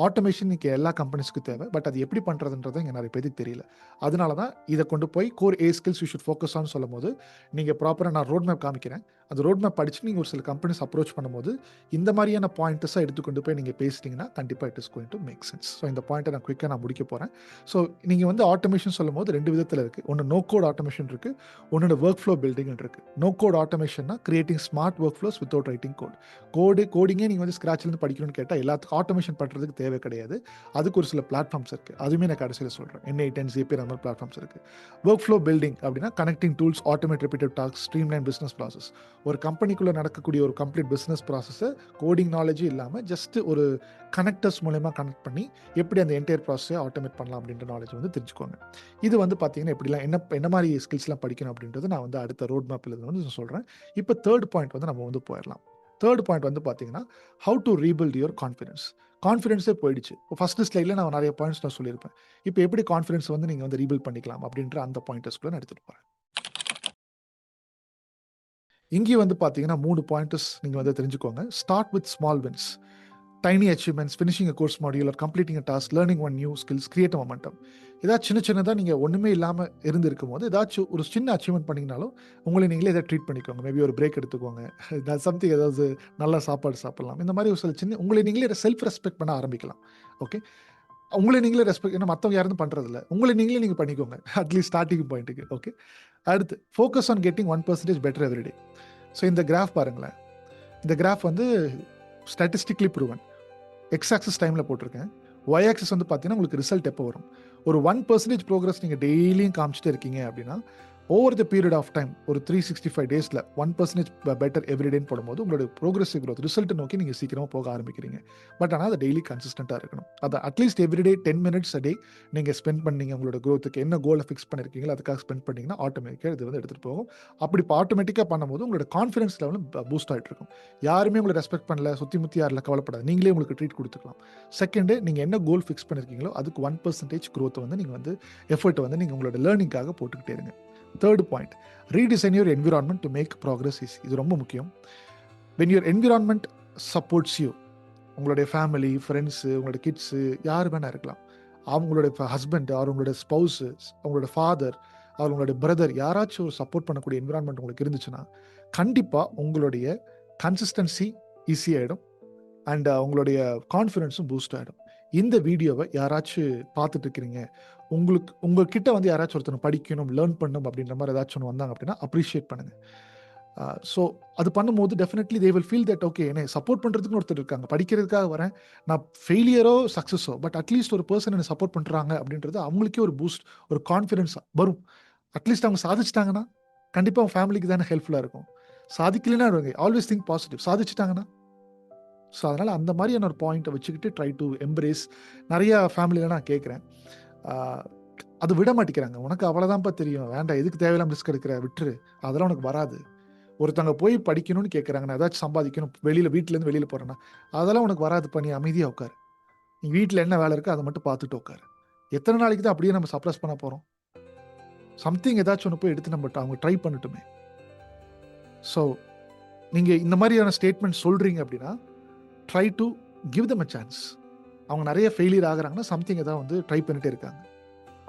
ஆட்டோமேஷன் இன்றைக்கி எல்லா கம்பெனிஸ்க்கும் தேவை, பட் அது எப்படி பண்ணுறதுன்றது இங்கே நிறைய பேருக்கு தெரியல. அதனால தான் இதை கொண்டு போய் core A skills you should focus on சொல்லும் போது, நீங்கள் ப்ராப்பராக நான் ரோட் மேப் காமிக்கிறேன், அந்த ரோட் மேப் படித்து நீங்கள் ஒரு சில கம்பெனிஸ் அப்ரோச் பண்ணும்போது இந்த மாதிரியான பாயிண்ட்ஸாக எடுத்துக்கொண்டு போய் நீங்கள் பேசிட்டீங்கன்னா கண்டிப்பாக it is going to make sense. So இந்த பாயிண்ட்டை நான் குயிக்காக நான் முடிக்க போகிறேன். ஸோ நீங்கள் வந்து ஆட்டோமேஷன் சொல்லும் போது 2 விதத்தில் இருக்குது. ஒன்று நோ கோட் ஆட்டோமேஷன் இருக்குது, ஒன்று ஒர்க் ஃப்ளோ பில்டிங் இருக்குது. நோ கோட் ஆட்டோமேஷன்னா creating smart workflows without writing கோடிங்கே நீங்கள் வந்து ஸ்க்ராட்ச்லேருந்து படிக்கணும்னு கேட்டால் எல்லாத்துக்கும் ஆட்டோமேஷன் பண்ணுறதுக்கு தேவை கிடையாது. அதுக்கு ஒரு சில பிளாட்ஃபார்ம்ஸ் இருக்குது, அதுவுமே நான் கடைசியில் சொல்கிறேன். N8 Zapier அந்த மாதிரி பிளாட்ஃபார்ம்ஸ் இருக்குது. ஒர்க் ஃப்ளோ பில்டிங் அப்படின்னா connecting tools, automate repeated task, streamline business process. ஒரு கம்பெனிக்குள்ளே நடக்கக்கூடிய ஒரு கம்ப்ளீட் பிஸ்னஸ் ப்ராசஸை கோடிங் நாலேஜும் இல்லாமல் ஜஸ்ட் ஒரு கனெக்டர்ஸ் மூலயமா கனெக்ட் பண்ணி எப்படி அந்த என்டையர் ப்ராசஸை ஆட்டோமேட் பண்ணலாம் அப்படின்ற நாலேஜ் வந்து தெரிஞ்சுக்கோங்க. இது வந்து பார்த்தீங்கன்னா எப்படிலாம் என்ன மாதிரி ஸ்கில்ஸ்லாம் படிக்கணும் அப்படின்றது நான் வந்து அடுத்த ரோட் மேப்பில் வந்து சொல்கிறேன். இப்போ தேர்ட் பாயிண்ட் வந்து நம்ம வந்து போயிடலாம். தேர்ட் பாயிண்ட் வந்து பார்த்தீங்கன்னா how to rebuild your confidence. கான்ஃபிடன்ஸே போயிடுச்சு. இப்போ ஃபஸ்ட்டு ஸ்லைடில் நான் நிறைய பாயிண்ட்ஸ் நான் சொல்லியிருப்பேன். இப்போ எப்படி கான்ஃபிடன்ஸ் வந்து நீங்கள் வந்து ரீபில்ட் பண்ணிக்கலாம் அப்படின்ற அந்த பாயிண்டர்ஸ்குள்ளே நான் எடுத்துகிட்டு போகிறேன். இங்கே வந்து பார்த்தீங்கன்னா 3 பாயிண்டர்ஸ் நீங்கள் வந்து தெரிஞ்சுக்கோங்க. Start with small wins, tiny achievements, finishing a course module or completing a task, learning one new skills, create a momentum. ஏதாச்சும் சின்னதாக நீங்கள் ஒன்றுமே இல்லாமல் இருந்திருக்கும் போது ஏதாச்சும் ஒரு சின்ன அச்சீவ்மெண்ட் பண்ணிங்கனாலும் உங்களை நீங்களே எதாவது ட்ரீட் பண்ணிக்கோங்க. மேபி ஒரு பிரேக் எடுத்துக்கோங்க, சம்திங் ஏதாவது நல்ல சாப்பாடு சாப்பிட்லாம். இந்த மாதிரி ஒரு சில சின்ன உங்களை நீங்களே செல்ஃப் ரெஸ்பெக்ட் பண்ண ஆரம்பிக்கலாம். ஓகே, உங்களை நீங்களே ரெஸ்பெக்ட், ஏன்னா மற்றவங்க யாரும் பண்ணுறதில்ல, உங்களை நீங்களே நீங்கள் பண்ணிக்கோங்க அட்லீஸ்ட் ஸ்டார்டிங் பாயிண்ட்டுக்கு. ஓகே, அடுத்து focus on getting 1% better everyday. So இந்த கிராஃப் பாருங்களேன், இந்த கிராஃப் வந்து ஸ்டாட்டிஸ்டிக்லி ப்ரூவன். எக்ஸ் ஆக்சஸ் டைமில் போட்டிருக்கேன், ஒய் ஆக்சஸ் வந்து பார்த்தீங்கன்னா உங்களுக்கு ரிசல்ட் எப்போ வரும். ஒரு 1% ப்ரோக்ரஸ் நீங்கள் டெய்லியும் காமிச்சிட்டே இருக்கீங்க அப்படின்னா over the period of time ஒரு 365 டேஸில் 1% பெட்டர் எவ்ரிடேன்னு போடும்போது உங்களோட ப்ரோக்ரஸிவ் க்ரோத் ரிசல்ட்டை நோக்கி நீங்கள் சீக்கிரமாக போக ஆரம்பிக்கிறீங்க. பட் ஆனால் அது டெய்லி கன்சிஸ்டண்ட்டாக இருக்கணும். அதை at least everyday 10 minutes a day நீங்கள் ஸ்பெண்ட் பண்ணீங்க, உங்களோட க்ரோத்துக்கு என்ன கோலை ஃபிக்ஸ் பண்ணியிருக்கீங்களோ அதுக்காக ஸ்பெண்ட் பண்ணிங்கன்னா ஆட்டோமேட்டிக்காக இது வந்து எடுத்துகிட்டு போகும். அப்படி இப்போ ஆட்டோமேட்டிக்காக பண்ணும்போது உங்களோட கான்ஃபிடன்ஸ் லெவலும் பூஸ்ட் ஆகிட்டு இருக்கும். யாருமே உங்களை ரெஸ்பெக்ட் பண்ணல, சுற்றி முற்றி யாரில் கவலைப்படாது, நீங்களே உங்களுக்கு ட்ரீட் கொடுத்துக்கலாம். செகண்டு, நீங்கள் என்ன கோல் ஃபிக்ஸ் பண்ணியிருக்கீங்களோ அதுக்கு 1% க்ரோத்தை வந்து நீங்கள் வந்து எஃபர்ட்டை வந்து நீங்கள் உங்களோட லேர்னிங்காக போட்டுக்கிட்டே இருங்க. Third point, redesign your environment to make progress easy. இது ரொம்ப முக்கியம். When your environment supports you, உங்களுடைய ஃபேமிலி, ஃப்ரெண்ட்ஸு, உங்களோட கிட்ஸு யார் வேணால் இருக்கலாம், அவங்களுடைய ஹஸ்பண்ட், அவங்களோட ஸ்பௌஸு, அவங்களோட ஃபாதர், அவங்களோட பிரதர், யாராச்சும் ஒரு சப்போர்ட் பண்ணக்கூடிய என்விரான்மெண்ட் உங்களுக்கு இருந்துச்சுன்னா கண்டிப்பாக உங்களுடைய கன்சிஸ்டன்சி ஈஸியாகிடும் அண்ட் உங்களுடைய கான்ஃபிடென்ஸும் பூஸ்ட் ஆகிடும். இந்த வீடியோவை யாராச்சும் பார்த்துட்டு இருக்கிறீங்க, உங்ககிட்ட வந்து யாராச்சும் ஒருத்தர் படிக்கணும், லேர்ன் பண்ணணும் அப்படின்ற மாதிரி ஏதாச்சும் ஒன்று வந்தாங்க அப்படின்னா அப்ரிஷியேட் பண்ணுங்கள். ஸோ அது பண்ணும்போது definitely they will feel that okay, என்னை சப்போர்ட் பண்ணுறதுக்குன்னு ஒருத்தர் இருக்காங்க, படிக்கிறதுக்காக வரேன், நான் ஃபெயிலியரோ சக்ஸஸோ பட் அட்லீஸ்ட் ஒரு பர்சன் என்னை சப்போர்ட் பண்ணுறாங்க அப்படின்றது அவங்களுக்கே ஒரு பூஸ்ட், ஒரு கான்ஃபிடென்ஸ் வரும். அட்லீஸ்ட் அவங்க சாதிச்சிட்டாங்கன்னா கண்டிப்பாக அவங்க ஃபேமிலிக்கு தானே ஹெல்ப்ஃபுல்லாக இருக்கும். சாதிக்கலைன்னா ஆல்வேஸ் திங்க் பாசிட்டிவ். சாதிச்சிட்டாங்கன்னா ஸோ அதனால் அந்த மாதிரியான ஒரு பாயிண்ட்டை வச்சுக்கிட்டு ட்ரை டு எம்ப்ரேஸ். நிறையா ஃபேமிலியில் நான் கேட்குறேன், அது விட மாட்டேங்கிறாங்க. உனக்கு அவ்வளோதான்ப்பா தெரியும், வேண்டாம், எதுக்கு தேவையில்லாம ரிஸ்க் எடுக்கிற, விட்டுரு, அதெல்லாம் உனக்கு வராது. ஒருத்தவங்க போய் படிக்கணும்னு கேட்குறாங்க, நான் ஏதாச்சும் சம்பாதிக்கணும், வீட்டிலேருந்து வெளியில் போகிறேன்னா, அதெல்லாம் உனக்கு வராதுப்பா, நீ அமைதியாக உட்காரு, நீ வீட்டில் என்ன வேலை இருக்கோ அதை மட்டும் பார்த்துட்டு உட்காரு. எத்தனை நாளைக்கு தான் அப்படியே நம்ம சப்ரஸ் பண்ண போகிறோம்? சம்திங் ஏதாச்சும் ஒன்று போய் எடுத்து நம்ம அவங்க ட்ரை பண்ணட்டுமே. ஸோ நீங்கள் இந்த மாதிரியான ஸ்டேட்மெண்ட் சொல்கிறீங்க அப்படின்னா, try to give them a chance. அவங்க நிறைய ஃபெயிலியர் ஆகுறாங்கன்னா சம்திங் ஏதாவது வந்து ட்ரை பண்ணிட்டே இருக்காங்க,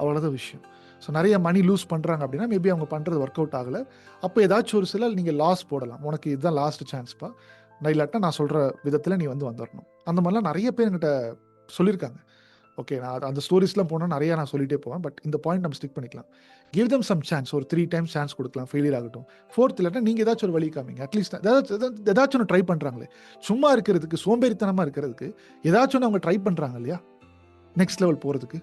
அவ்வளோதான் விஷயம். ஸோ நிறைய மணி லூஸ் பண்ணுறாங்க அப்படின்னா மேபி அவங்க பண்ணுறது ஒர்க் அவுட் ஆகலை. அப்போ ஏதாச்சும் ஒரு சில நீங்கள் லாஸ் போடலாம், உனக்கு இதுதான் லாஸ்ட் சான்ஸ்ப்பா, நான் இல்லாட்டா நான் சொல்கிற விதத்தில் நீ வந்து வந்துடணும். அந்த மாதிரிலாம் நிறைய பேர் என்கிட்ட சொல்லியிருக்காங்க. ஓகே, நான் அந்த ஸ்டோரிஸ்லாம் போனால் நிறையா நான் சொல்லிகிட்டே போவேன். பட் இந்த பாயிண்ட் நம்ம ஸ்டிக் பண்ணிக்கலாம். Give them some chance. ஒரு 3 டைம்ஸ் சான்ஸ் கொடுக்கலாம், ஃபெயிலியர் ஆகட்டும். 4th இல்லாட்டா நீங்கள் ஏதாச்சும் ஒரு வழி காமிங்க. அட்லீஸ்ட் ஏதாச்சும் ஒன்று ட்ரை பண்ணுறாங்களே, சும்மா இருக்கிறதுக்கு, சோம்பேறித்தனமாக இருக்கிறதுக்கு ஏதாச்சும் ஒன்று அவங்க ட்ரை பண்ணுறாங்க இல்லையா, நெக்ஸ்ட் லெவல் போகிறதுக்கு.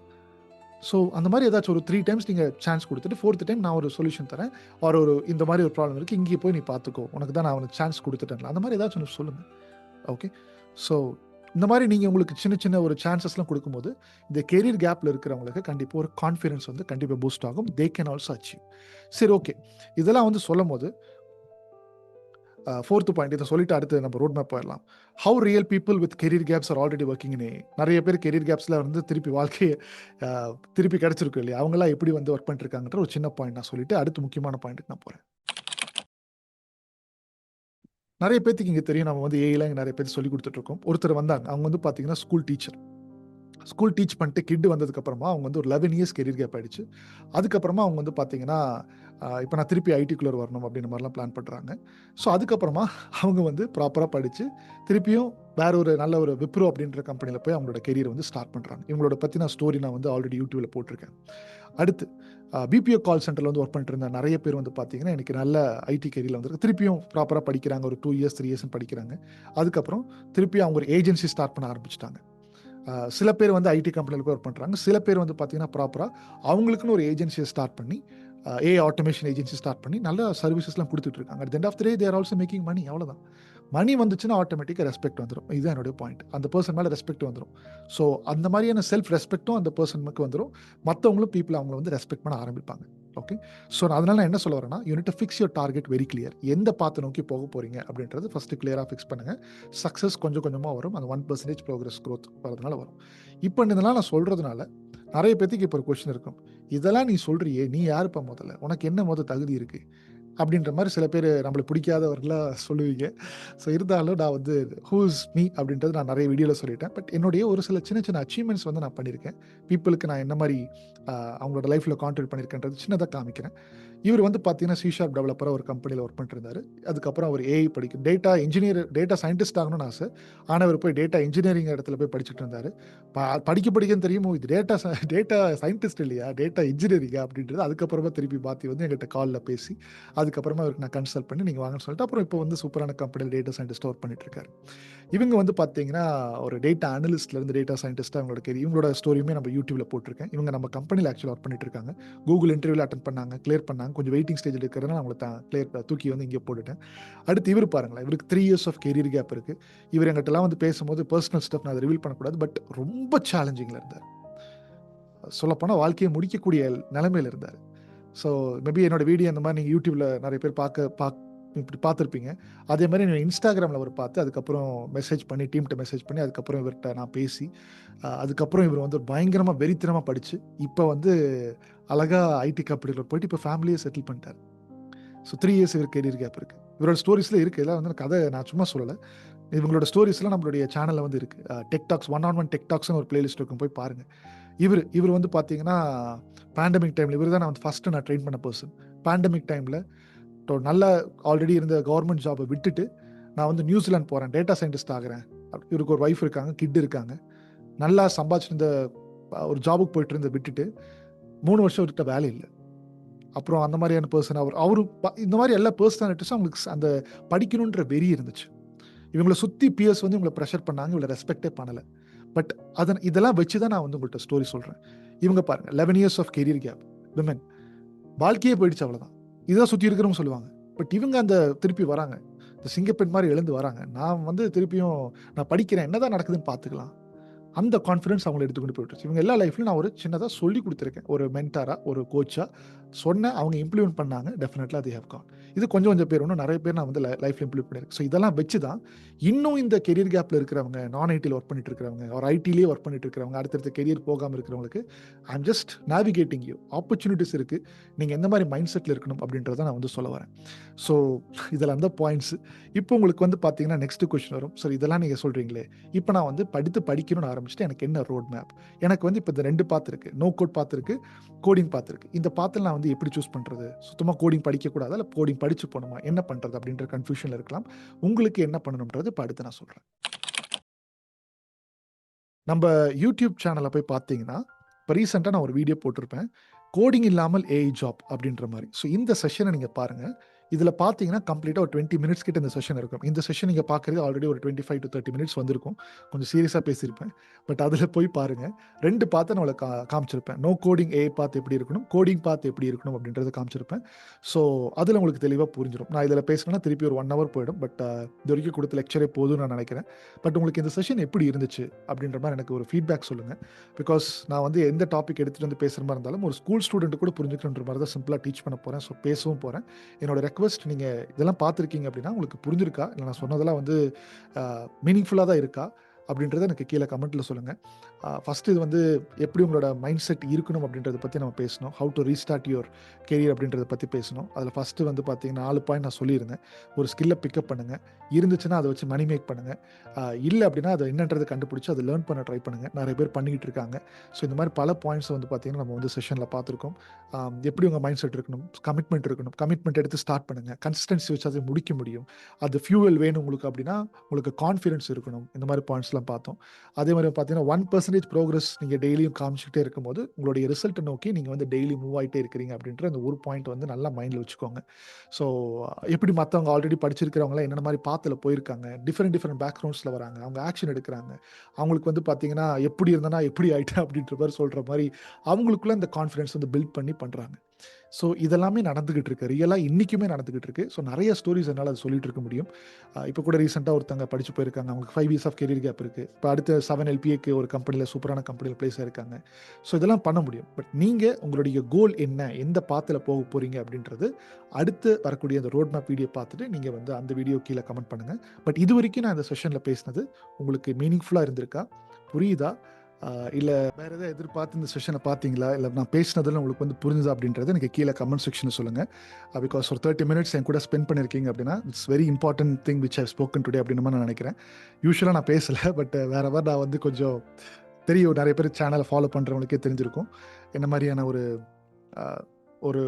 ஸோ அந்த மாதிரி ஏதாச்சும் ஒரு 3 டைம்ஸ் நீங்கள் சான்ஸ் கொடுத்துட்டு 4th டைம் நான் ஒரு சொல்யூஷன் தரேன், ஒரு இந்த மாதிரி ஒரு ப்ராப்ளம் இருக்குது, இங்கே போய் நீ பார்த்துக்கோ, உனக்கு தான் நான் அவனுக்கு சான்ஸ் கொடுத்துட்டேன்ல, அந்த மாதிரி ஏதாச்சும் ஒன்று சொல்லுங்கள். ஓகே, ஸோ இந்த மாதிரி நீங்கள் உங்களுக்கு சின்ன சின்ன ஒரு சான்சஸ்லாம் கொடுக்கும்போது இந்த கெரியர் கேப்பில் இருக்கிறவங்களுக்கு கண்டிப்பாக ஒரு கான்ஃபிடன்ஸ் வந்து கண்டிப்பாக பூஸ்ட் ஆகும். They can also achieve. சரி, ஓகே, இதெல்லாம் வந்து சொல்லும் போது 4th பாயிண்ட் இதை சொல்லிட்டு அடுத்து நம்ம ரோட் மேப் போயிடலாம். How real people with career gaps are already working in நிறைய பேர் கெரியர் கேப்ஸில் வந்து திருப்பி வாழ்க்கையை திருப்பி கிடச்சிருக்கு இல்லையா, அவங்களாம் எப்படி வந்து ஒர்க் பண்ணிருக்காங்கன்ற ஒரு சின்ன பாயிண்ட் நான் சொல்லிட்டு அடுத்து முக்கியமான பாயிண்ட்டுக்கு நான் போகிறேன். நிறைய பேத்துக்கு இங்கே தெரியும், நம்ம வந்து ஏஐலாம் இங்கே நிறைய பேர் சொல்லி கொடுத்துட்ருக்கோம். ஒருத்தர் வந்தாங்க, அவங்க வந்து பார்த்தீங்கன்னா ஸ்கூல் டீச் பண்ணிட்டு கிட் வந்ததுக்கப்புறமா அவங்க வந்து ஒரு 11 இயர்ஸ் கெரியர் கேப் ஆகிடுச்சு. அதுக்கப்புறமா அவங்க வந்து பார்த்தீங்கன்னா இப்போ நான் திருப்பி ஐடிக்குள்ளே வரணும் அப்படின்ற மாதிரிலாம் பிளான் பண்ணுறாங்க. ஸோ அதுக்கப்புறமா அவங்க வந்து ப்ராப்பராக படித்து திருப்பியும் வேற ஒரு நல்ல ஒரு விப்ரோ அப்படின்ற கம்பெனியில் போய் அவங்களோட கெரியர் வந்து ஸ்டார்ட் பண்ணுறாங்க. இவங்களோட பற்றின ஸ்டோரி நான் வந்து ஆல்ரெடி யூடியூப்பில் போட்டிருக்கேன். அடுத்து பிபிஓ கால் சென்டரில் வந்து ஒர்க் பண்ணிட்டு இருந்த நிறைய பேர் வந்து பார்த்தீங்கன்னா எனக்கு நல்ல ஐடி கெரியரில் வந்து திருப்பியும் ப்ராப்பராக படிக்கிறாங்க, ஒரு 2 இயர்ஸ் 3 இயர்ஸ் படிக்கிறாங்க. அதுக்கப்புறம் திருப்பியும் அவங்க ஒரு ஏஜென்சி ஸ்டார்ட் பண்ண ஆரம்பிச்சிட்டாங்க. சில பேர் வந்து ஐடி கம்பெனியில் போய் ஒர்க் பண்ணுறாங்க, சில பேர் வந்து பார்த்தீங்கன்னா ப்ராப்பராக அவங்களுக்குன்னு ஒரு ஏஜென்சியை ஸ்டார்ட் பண்ணி ஏ ஆட்டோமேஷன் ஏஜென்சி ஸ்டார்ட் பண்ணி நல்ல சர்வீசஸ்லாம் கொடுத்துட்டு இருக்காங்க. At the end of the day they are also making money. அவ்வளோதான். மணி வந்துச்சுன்னா ஆட்டோமேட்டிக்காக ரெஸ்பெக்ட் வந்துடும். இதுதான் என்னுடைய பாயிண்ட். அந்த பர்சன் மேலே ரெஸ்பெக்ட் வந்துடும். ஸோ அந்த மாதிரியான செல்ஃப் ரெஸ்பெக்ட்டும் அந்த பர்சனுக்கு வந்துடும். மற்றவங்களும் பீப்புள் அவங்கள வந்து ரெஸ்பெக்ட் பண்ண ஆரம்பிப்பாங்க. ஓகே, ஸோ அதனால நான் என்ன சொல்ல வரேன்னா, you need to fix your target very clear. எந்த பாத்தை நோக்கி போக போகிறீங்க அப்படின்றது ஃபஸ்ட்டு கிளியராக ஃபிக்ஸ் பண்ணுங்கள். சக்ஸஸ் கொஞ்சம் கொஞ்சமாக வரும். அந்த 1% ப்ரோக்ரஸ் க்ரோத் வரதுனால வரும். இப்போ இதெல்லாம் நான் சொல்கிறதுனால நிறைய பேத்துக்கு இப்போ ஒரு கொஸ்டின் இருக்கும், இதெல்லாம் நீ சொல்கிறியே, நீ யாருப்பா, முதல்ல உனக்கு என்ன தகுதி இருக்குது அப்படின்ற மாதிரி சில பேர் நம்மளை பிடிக்காதவர்களாக சொல்லுவீங்க. ஸோ இருந்தாலும் நான் வந்து ஹூஸ் மீ அப்படின்றது நான் நிறைய வீடியோவில் சொல்லிட்டேன். பட் என்னுடைய ஒரு சில சின்ன சின்ன அச்சீவ்மெண்ட்ஸ் வந்து நான் பண்ணியிருக்கேன். பீப்புளுக்கு நான் என்ன மாதிரி அவங்களோட லைஃப்பில் கான்ட்ரிபியூட் பண்ணியிருக்கேன்றது சின்னதாக காமிக்கிறேன். இவர் வந்து பார்த்தீங்கன்னா C# டெவலப்பராக ஒரு கம்பெனியில் ஒர்க் பண்ணிருந்தார். அதுக்கப்புறம் அவர் ஏஐ படிக்கும், டேட்டா சயின்டிஸ்ட் ஆகணும்னு ஆசை. ஆனால் அவர் போய் டேட்டா இன்ஜினியரிங் இடத்துல போய் படிச்சுட்டு இருந்தார். படிக்கன்னு தெரியுமோ, இது டேட்டா சயின்டிஸ்ட் இல்லையா, டேட்டா இன்ஜினியரிங்கா அப்படின்றது அதுக்கப்புறமா திருப்பி மாற்றி வந்து எங்கள்கிட்ட காலில் பேசி அதுக்கப்புறமா அவருக்கு நான் கன்சல்ட் பண்ணி நீங்கள் வாங்கன்னு சொல்லிட்டு அப்புறம் இப்போ வந்து சூப்பரான கம்பெனியில் டேட்டா சயின்டிஸ்ட்டாக ஒர்க் பண்ணிட்டு இருக்காரு. இவங்க வந்து பார்த்தீங்கன்னா ஒரு டேட்டா அனலிஸ்ட்லேருந்து டேட்டா சயின்டிஸ்ட்டாக அவங்களோட கேரியர், இவங்களோட ஸ்டோரியுமே நம்ம யூடியூப்பில் போட்டிருக்கேன். இவங்க நம்ம கம்பெனியில் ஆக்சுவலாக ஒர்க் பண்ணிட்டு இருக்காங்க. கூகுள் இன்டர்வியூவில் அட்டன் பண்ணாங்க, கிளியர் பண்ணாங்க. கொஞ்சம் வெயிட்டிங் ஸ்டேஜில் இருக்கிறதுனால அவங்களை தூக்கி வந்து இங்கே போட்டுட்டேன். அடுத்து இவர் பாருங்களேன், இவருக்கு 3 இயர்ஸ் ஆஃப் கெரியர் கேப் இருக்குது. இவர் எங்கிட்டலாம் வந்து பேசும்போது பர்சனல் ஸ்டப் நான் அதை ரிவீல் பண்ணக்கூடாது, பட் ரொம்ப சேலஞ்சிங்கில் இருந்தார். சொல்லப்போனால் வாழ்க்கையை முடிக்கக்கூடிய நிலைமையில் இருந்தார். ஸோ மேபி என்னோட வீடியோ அந்த மாதிரி நீங்கள் யூடியூப்பில் நிறைய பேர் இப்படி பார்த்துருப்பீங்க. அதே மாதிரி நான் இன்ஸ்டாகிராமில் அவர் பார்த்து அதுக்கப்புறம் மெசேஜ் பண்ணி டீம்கிட்ட மெசேஜ் பண்ணி அதுக்கப்புறம் இவர்கிட்ட நான் பேசி அதுக்கப்புறம் இவர் வந்து பயங்கரமாக வெறித்தனமாக படித்து இப்போ வந்து அழகாக ஐடி கம்பெனியில் போயிட்டு இப்போ ஃபேமிலியை செட்டில் பண்ணிட்டார். ஸோ 3 இயர்ஸ் இவர் கெரியர் கேப் இருக்குது. இவரோட ஸ்டோரிஸில் இருக்குது. இதெல்லாம் வந்து கதை நான் சும்மா சொல்லலை. இவங்களோட ஸ்டோரிஸ்லாம் நம்மளுடைய சேனலில் வந்து இருக்குது. டெக்டாக்ஸ் 1on1 டெக்டாக்ஸ்னு ஒரு பிளேலிஸ்ட் இருக்கும், போய் பாருங்கள். இவர் வந்து பார்த்தீங்கன்னா பேண்டமிக் டைமில் இவர் தான் நான் வந்து ஃபஸ்ட்டு நான் ட்ரெயின் பண்ண பர்சன். பேண்டமிக் டைமில் நல்லா ஆல்ரெடி இருந்த கவர்மெண்ட் ஜாபை விட்டுட்டு நான் வந்து நியூசிலாந்து போகிறேன், டேட்டா சயின்டிஸ்ட் ஆகிறேன். இவருக்கு ஒரு ஒய்ஃப் இருக்காங்க, கிட் இருக்காங்க, நல்லா சம்பாதிச்சிருந்த ஒரு ஜாபுக்கு போயிட்டு இருந்த விட்டுட்டு 3 வருஷம் இருக்க வேலை இல்லை. அப்புறம் அந்த மாதிரியான பர்சன் அவரு இந்த மாதிரி எல்லா பர்சனாலிட்டிஸும் அவங்களுக்கு அந்த படிக்கணுன்ற வெறி இருந்துச்சு. இவங்களை சுற்றி பிஎஸ் வந்து இவங்களை ப்ரெஷர் பண்ணாங்க, இவங்களை ரெஸ்பெக்டே பண்ணலை. பட் இதெல்லாம் வச்சு தான் நான் வந்து உங்கள்கிட்ட ஸ்டோரி சொல்கிறேன். இவங்க பாருங்கள், 11 இயர்ஸ் ஆஃப் கெரியர் கேப், வாழ்க்கையே போயிடுச்சு, அவ்வளோதான். இதுதான் சுற்றி இருக்கிறவங்க சொல்லுவாங்க. பட் இவங்க அந்த திருப்பி வராங்க. இந்த சிங்கப்பெண் மாதிரி எழுந்து வராங்க. நான் வந்து திருப்பியும் நான் படிக்கிறேன், என்னதான் நடக்குதுன்னு பார்த்துக்கலாம். அந்த கான்ஃபிடன்ஸ் அவங்கள எடுத்துக்கொண்டு போயிட்டுருச்சு. இவங்க எல்லா லைஃப்லயும் நான் ஒரு சின்னதா சொல்லிக் குடுத்துருக்கேன். ஒரு மென்டாரா, ஒரு கோச்சா சொன்னேன். அவங்க இம்ப்ளிமெண்ட் பண்ணாங்க. Definitely they have Khan. இது கொஞ்சம் கொஞ்சம் பேர், இன்னும் நெறைய பேர் நான் வந்து லைஃப்ல இம்ப்ளிமெண்ட் பண்ணியிருக்கேன். ஸோ இதெல்லாம் வச்சு தான் இன்னும் இந்த கெரியர் கேப்ல இருக்கிறவங்க, நான் ஐடில ஒர்க் பண்ணிட்டு இருக்கிறவங்க, ஒரு ஐடிலயே ஒர்க் பண்ணிட்டு இருக்கிறவங்க, அடுத்தடுத்த கெரியர் போகாம இருக்கிறவங்களுக்கு, I am just navigating you. Opportunities இருக்கு. நீங்க எந்த மாரி மைண்ட் செட்ல இருக்கணும் அப்படின்றத நான் வந்து சொல்ல வரேன். ஸோ இதெல்லாம் தான் பாயிண்ட்ஸ். இப்போ உங்களுக்கு வந்து பார்த்தீங்கன்னா, நெக்ஸ்ட் கொஸ்டின் வரும். சரி இதெல்லாம் நீங்க சொல்றீங்களே, இப்போ நான் வந்து படிக்கணும்னு ஆரம்பிச்சுட்டு எனக்கு என்ன ரோட் மேப்? எனக்கு வந்து இப்போ இந்த 2 பாத் இருக்கு. நோ கோட் பாத் இருக்கு, கோடிங் பாத் இருக்கு. இந்த பாத்துல நான் வந்து எப்படி சூஸ் பண்றது? சுத்தமா கோடிங் படிக்கக்கூடாதா? இல்ல கோடிங் படிச்சு போணுமா? என்ன பண்றது? அப்படின்ற கன்ஃப்யூஷன்ல இருக்கலாம். உங்களுக்கு என்ன பண்ணணும்ன்றது இப்ப அடுத்து நான் சொல்றேன். நம்ப யூடியூப் சேனல்ல போய் பார்த்தீங்கன்னா, இப்ப ரீசென்ட்டா நான் ஒரு வீடியோ போட்டிருப்பேன். கோடிங் இல்லாமல் ஏஐ ஜாப் அப்படின்ற மாரி. ஸோ இந்த செஷன நீங்க பாருங்க. இதுல பார்த்தீங்கன்னா, கம்ப்ளீட்டா ஒரு 20 மினிட்ஸ் கிட்ட இந்த செஷன் இருக்கும். இந்த செஷன் நீங்க பார்க்கிறது ஆல்ரெடி ஒரு 25-30 மினிட்ஸ் வந்திருக்கும். கொஞ்சம் சீரியஸா பேசியிருப்பேன். பட் அதுல போய் பாருங்க. 2 பாத்த நான் உங்களுக்கு காமிச்சிருப்பேன். நோ கோடிங் ஏஐ பாத் எப்படி இருக்கணும்? கோடிங் பாத் எப்படி இருக்கணும்? அப்படின்றத காமிச்சிருப்பேன். ஸோ அதுல உங்களுக்கு தெளிவா புரிஞ்சிரும். நான் இதுல பேசினேன்னா திருப்பி ஒரு 1 ஹவர் போயிடும். பட் இதுவரைக்கும் குடுத்த லெக்சரே போதும்னு நான் நெனைக்கிறேன். பட் உங்களுக்கு இந்த செஷன் எப்படி இருந்துச்சு? அப்படின்ற மாரி எனக்கு ஒரு ஃபீட்பேக் சொல்லுங்க. பிகாஸ் நான் வந்து எந்த டாபிக் எடுத்துட்டு வந்து பேசுற மாரி இருந்தாலும், ஒரு ஸ்கூல் ஸ்டூடெண்ட் கூட புரிஞ்சுக்கணுன்ற மாரி தான் சிம்பிளா டீச் பண்ண போறேன். ஸோ பேசவும் போறேன். என்னோட ரெக்வெஸ்ட், நீங்க இதெல்லாம் பார்த்துருக்கீங்க அப்படின்னா, உங்களுக்கு புரிஞ்சிருக்கா? இல்ல நான் சொன்னதெல்லாம் வந்து மீனிங்ஃபுல்லா தான் இருக்கா? அப்படின்றத எனக்கு கீழ கமெண்ட்ல சொல்லுங்க. ஃபர்ஸ்ட் இது வந்து எப்படி உங்களோட மைண்ட் செட் இருக்கணும் அப்படின்றத பத்தி நம்ம பேசணும். How to restart your career அப்படின்றத பத்தி பேசணும். அதுல ஃபர்ஸ்ட் வந்து பார்த்தீங்கன்னா 4 பாயிண்ட் நான் சொல்லியிருந்தேன். ஒரு ஸ்கில்ல பிக்கப் பண்ணுங்க. இருந்துச்சுன்னா அத வச்சு மணி மேக் பண்ணுங்க. இல்ல அப்படின்னா அது என்னன்றத கண்டுபிடிச்சு அத லேர்ன் பண்ண ட்ரை பண்ணுங்க. நெறைய பேர் பண்ணிக்கிட்டு இருக்காங்க. ஸோ இந்த மாரி பல பாயிண்ட்ஸ் வந்து பார்த்தீங்கன்னா, நம்ம வந்து செஷன்ல பார்த்துருக்கோம். எப்படி உங்க மைண்ட் செட் இருக்கணும்? கமிட்மெண்ட் இருக்கணும். கமிட்மெண்ட் எடுத்து ஸ்டார்ட் பண்ணுங்க. கன்சிஸ்டன்சி வச்சு அதை முடிக்க முடியும். அது ஃபியூவல் வேணும் உங்களுக்கு அப்படின்னா, உங்களுக்கு கான்ஃபிடன்ஸ் இருக்கணும். இந்த மாரி பாயிண்ட்ஸ்லாம் பார்த்தோம். அதே மாரி பார்த்தீங்கன்னா, 1% ப்ரோகிரஸ் நீங்க டெய்லியும் காமிச்சுக்கிட்டே இருக்கும்போது, உங்களுடைய ரிசல்ட்ட நோக்கி நீங்க வந்து டெய்லி மூவ் ஆயிட்டே இருக்கிறீங்க அப்படின்ற அந்த ஒரு பாயிண்ட் வந்து நல்லா மைண்ட்ல வச்சுக்கோங்க. ஸோ எப்படி மத்தவங்க ஆல்ரெடி படிச்சிருக்கிறவங்கலாம் என்னென்ன மாரி பாத்துல போயிருக்காங்க. டிஃபரெண்ட் பேக்ரவுண்ட்ஸ்ல வராங்க. அவங்க ஆக்ஷன் எடுக்குறாங்க. அவங்களுக்கு வந்து பார்த்தீங்கன்னா, எப்படி இருந்தேனா எப்படி ஆயிட்டேன் அப்படின்ற மாரி சொல்ற மாரி, அவங்களுக்குள்ள இந்த கான்ஃபிடன்ஸ் வந்து பில்ட் பண்ணி பண்றாங்க. ஸோ இதெல்லாமே நடந்துகிட்டு இருக்கு. ரியலா இன்னைக்குமே நடந்துகிட்டு இருக்கு. ஸோ நெறைய ஸ்டோரீஸ் என்னால அத சொல்லிட்டு இருக்க முடியும். இப்ப கூட ரீசென்ட்டா ஒருத்தங்க படிச்சு போயிருக்காங்க. அவங்களுக்கு 5 இயர்ஸ் ஆஃப் கெரியர் கேப் இருக்கு. இப்ப அடுத்த 7 எல்பிஏக்கு ஒரு கம்பெனில சூப்பரான கம்பெனில பிளேஸ் ஆயிருக்காங்க. ஸோ இதெல்லாம் பண்ண முடியும். பட் நீங்க உங்களுடைய கோல் என்ன? எந்த பாத்துல போக போறீங்க அப்படின்றது, அடுத்து வரக்கூடிய அந்த ரோட் மேப் வீடியோ பார்த்துட்டு நீங்க வந்து அந்த வீடியோ கீழ கமெண்ட் பண்ணுங்க. பட் இதுவரைக்கும் நான் இந்த செஷன்ல பேசினது உங்களுக்கு மீனிங்ஃபுல்லா இருந்திருக்கா? புரியுதா? இல்ல வேற ஏதாவது எதிர்பார்த்து இந்த செஷன பார்த்தீங்களா? இல்ல நான் பேசினதுல உங்களுக்கு வந்து புரிஞ்சுதா அப்படின்றத எனக்கு கீழ கமெண்ட் செக்ஷன்ல சொல்லுங்க. பிகாஸ் ஒரு 30 மினிட்ஸ் என் கூட ஸ்பெண்ட் பண்ணியிருக்கீங்க அப்படின்னா, it's very important thing which I have spoken today அப்படின்ற மாரி நான் நெனைக்கிறேன். யூசுவலா நான் பேசல. பட் வேற நான் வந்து கொஞ்சம் தெரியும். நெறைய பேர் சேனல ஃபாலோ பண்றவங்களுக்கே தெரிஞ்சிருக்கும். என்ன மாரியான ஒரு அ ஒரு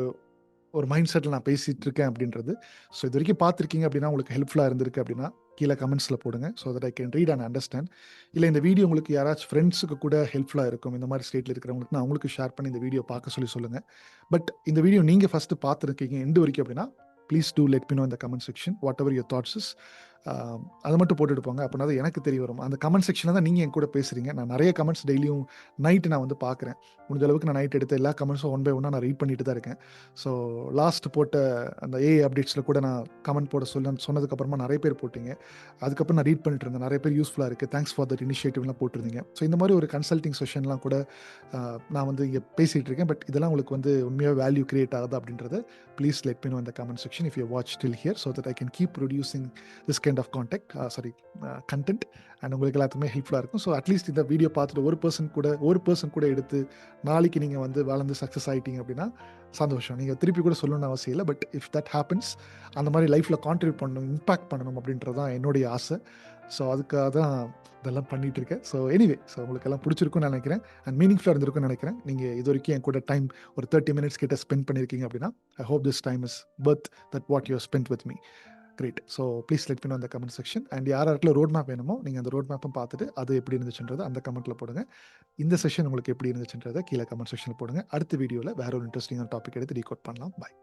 ஒரு மைண்ட் செட்ல நான் பேசிட்டு இருக்கேன் அப்படின்றது. ஸோ இதுவரைக்கும் பார்த்துருக்கீங்க அப்படின்னா, உங்களுக்கு ஹெல்ப்ஃபுல்லா இருந்திருக்கு அப்படின்னா, கீழ கமெண்ட்ஸ்ல போடுங்க. So that I can read and understand. இல்ல இந்த வீடியோ உங்களுக்கு யாராச்சும் ஃப்ரெண்ட்ஸுக்கு கூட ஹெல்ப்ஃபுல்லா இருக்கும். இந்த மாரி ஸ்டேட்ல இருக்கிறவங்களுக்கு நான் அவங்களுக்கு ஷேர் பண்ணி இந்த வீடியோ பார்க்க சொல்லி சொல்லுங்க. பட் இந்த வீடியோ நீங்க ஃபர்ஸ்ட் பார்த்துருக்கீங்க எண்டு வரைக்கும் அப்படின்னா, please do let me know in the comment section whatever your thoughts is. அத மட்டும் போட்டுட்டு போங்க. அப்பனா தான் எனக்கு தெரிய வரும். அந்த கமெண்ட் செக்ஷன்ல தான் நீங்க என் கூட பேசுறீங்க. நான் நெறைய கமெண்ட்ஸ் டெய்லியும் நைட் நான் வந்து பார்க்குறேன். முடிஞ்ச அளவுக்கு நான் நைட் எடுத்த எல்லா கமெண்ட்ஸும் ஒன் பை ஒன்னா நான் ரீட் பண்ணிட்டு தான் இருக்கேன். ஸோ லாஸ்ட் போட்ட அந்த ஏஐ அப்டேட்ஸ்ல கூட நான் கமெண்ட் போட சொன்னதுக்கு அப்புறமா நெறைய பேர் போட்டீங்க. அதுக்கப்புறம் நான் ரீட் பண்ணிட்டு இருந்தேன். நெறைய பேர் யூஸ்ஃபுல்லா இருக்கு. தேங்க்ஸ் ஃபார் தட் இனிஷியேட்டிவ்லாம் போட்டிருந்தீங்க. ஸோ இந்த மாரி ஒரு கன்சல்டிங் செஷன்லாம் கூட நான் வந்து இங்க பேசிட்டு இருக்கேன். பட் இதெல்லாம் உங்களுக்கு வந்து உண்மையா வேல்யூ கிரியேட் ஆகுதா அப்படின்றத please let me know in the comment section if you watch till here so that I can keep producing this kind of content and உங்களுக்கு எல்லாத்துக்குமே ஹெல்ப்ஃபுல்லா இருக்கும். ஸோ அட்லீஸ்ட் இந்த வீடியோ பார்த்துட்டு ஒரு பர்சன் கூட எடுத்து நாளைக்கு நீங்க வந்து வளர்ந்து சக்ஸஸ் ஆயிட்டீங்க அப்படின்னா சந்தோஷம். நீங்க திருப்பி கூட சொல்லணும்னு அவசியம் இல்ல. பட் இஃப் தட் ஹேப்பன்ஸ், அந்த மாரி லைஃப்ல கான்ட்ரிபியூட் பண்ணணும், இம்பாக்ட் பண்ணணும் அப்படின்றது தான் என்னுடைய ஆசை. ஸோ அதுக்காக தான் இதெல்லாம் பண்ணிட்டு இருக்கேன். ஸோ எனிவே, உங்களுக்கு எல்லாம் பிடிச்சிருக்கும்னு நினைக்கிறேன். அண்ட் மீனிங்ஃபுல்லா இருந்திருக்கும்னு நினைக்கிறேன். நீங்க இதுவரைக்கும் என் கூட டைம் ஒரு 30 மினிட்ஸ் கிட்ட ஸ்பெண்ட் பண்ணியிருக்கீங்க அப்படின்னா, I hope this time is worth that what you have spent with me. Great. So please let me know in the comment section. And யாராருக்குள்ள ரோட் மேப் வேணுமோ, நீங்க அந்த ரோட் மேப்பும் பார்த்துட்டு அது எப்படி இருந்துச்சுன்றத அந்த கமெண்ட்ல போடுங்க. இந்த செஷன் உங்களுக்கு எப்படி இருந்துச்சுன்றத கீழ கமெண்ட் செக்ஷன்ல போடுங்க. அடுத்த வீடியோல வேற ஒரு இன்ட்ரெஸ்டிங்கான டாபிக் எடுத்து டீகோட் பண்ணலாம். பாய்.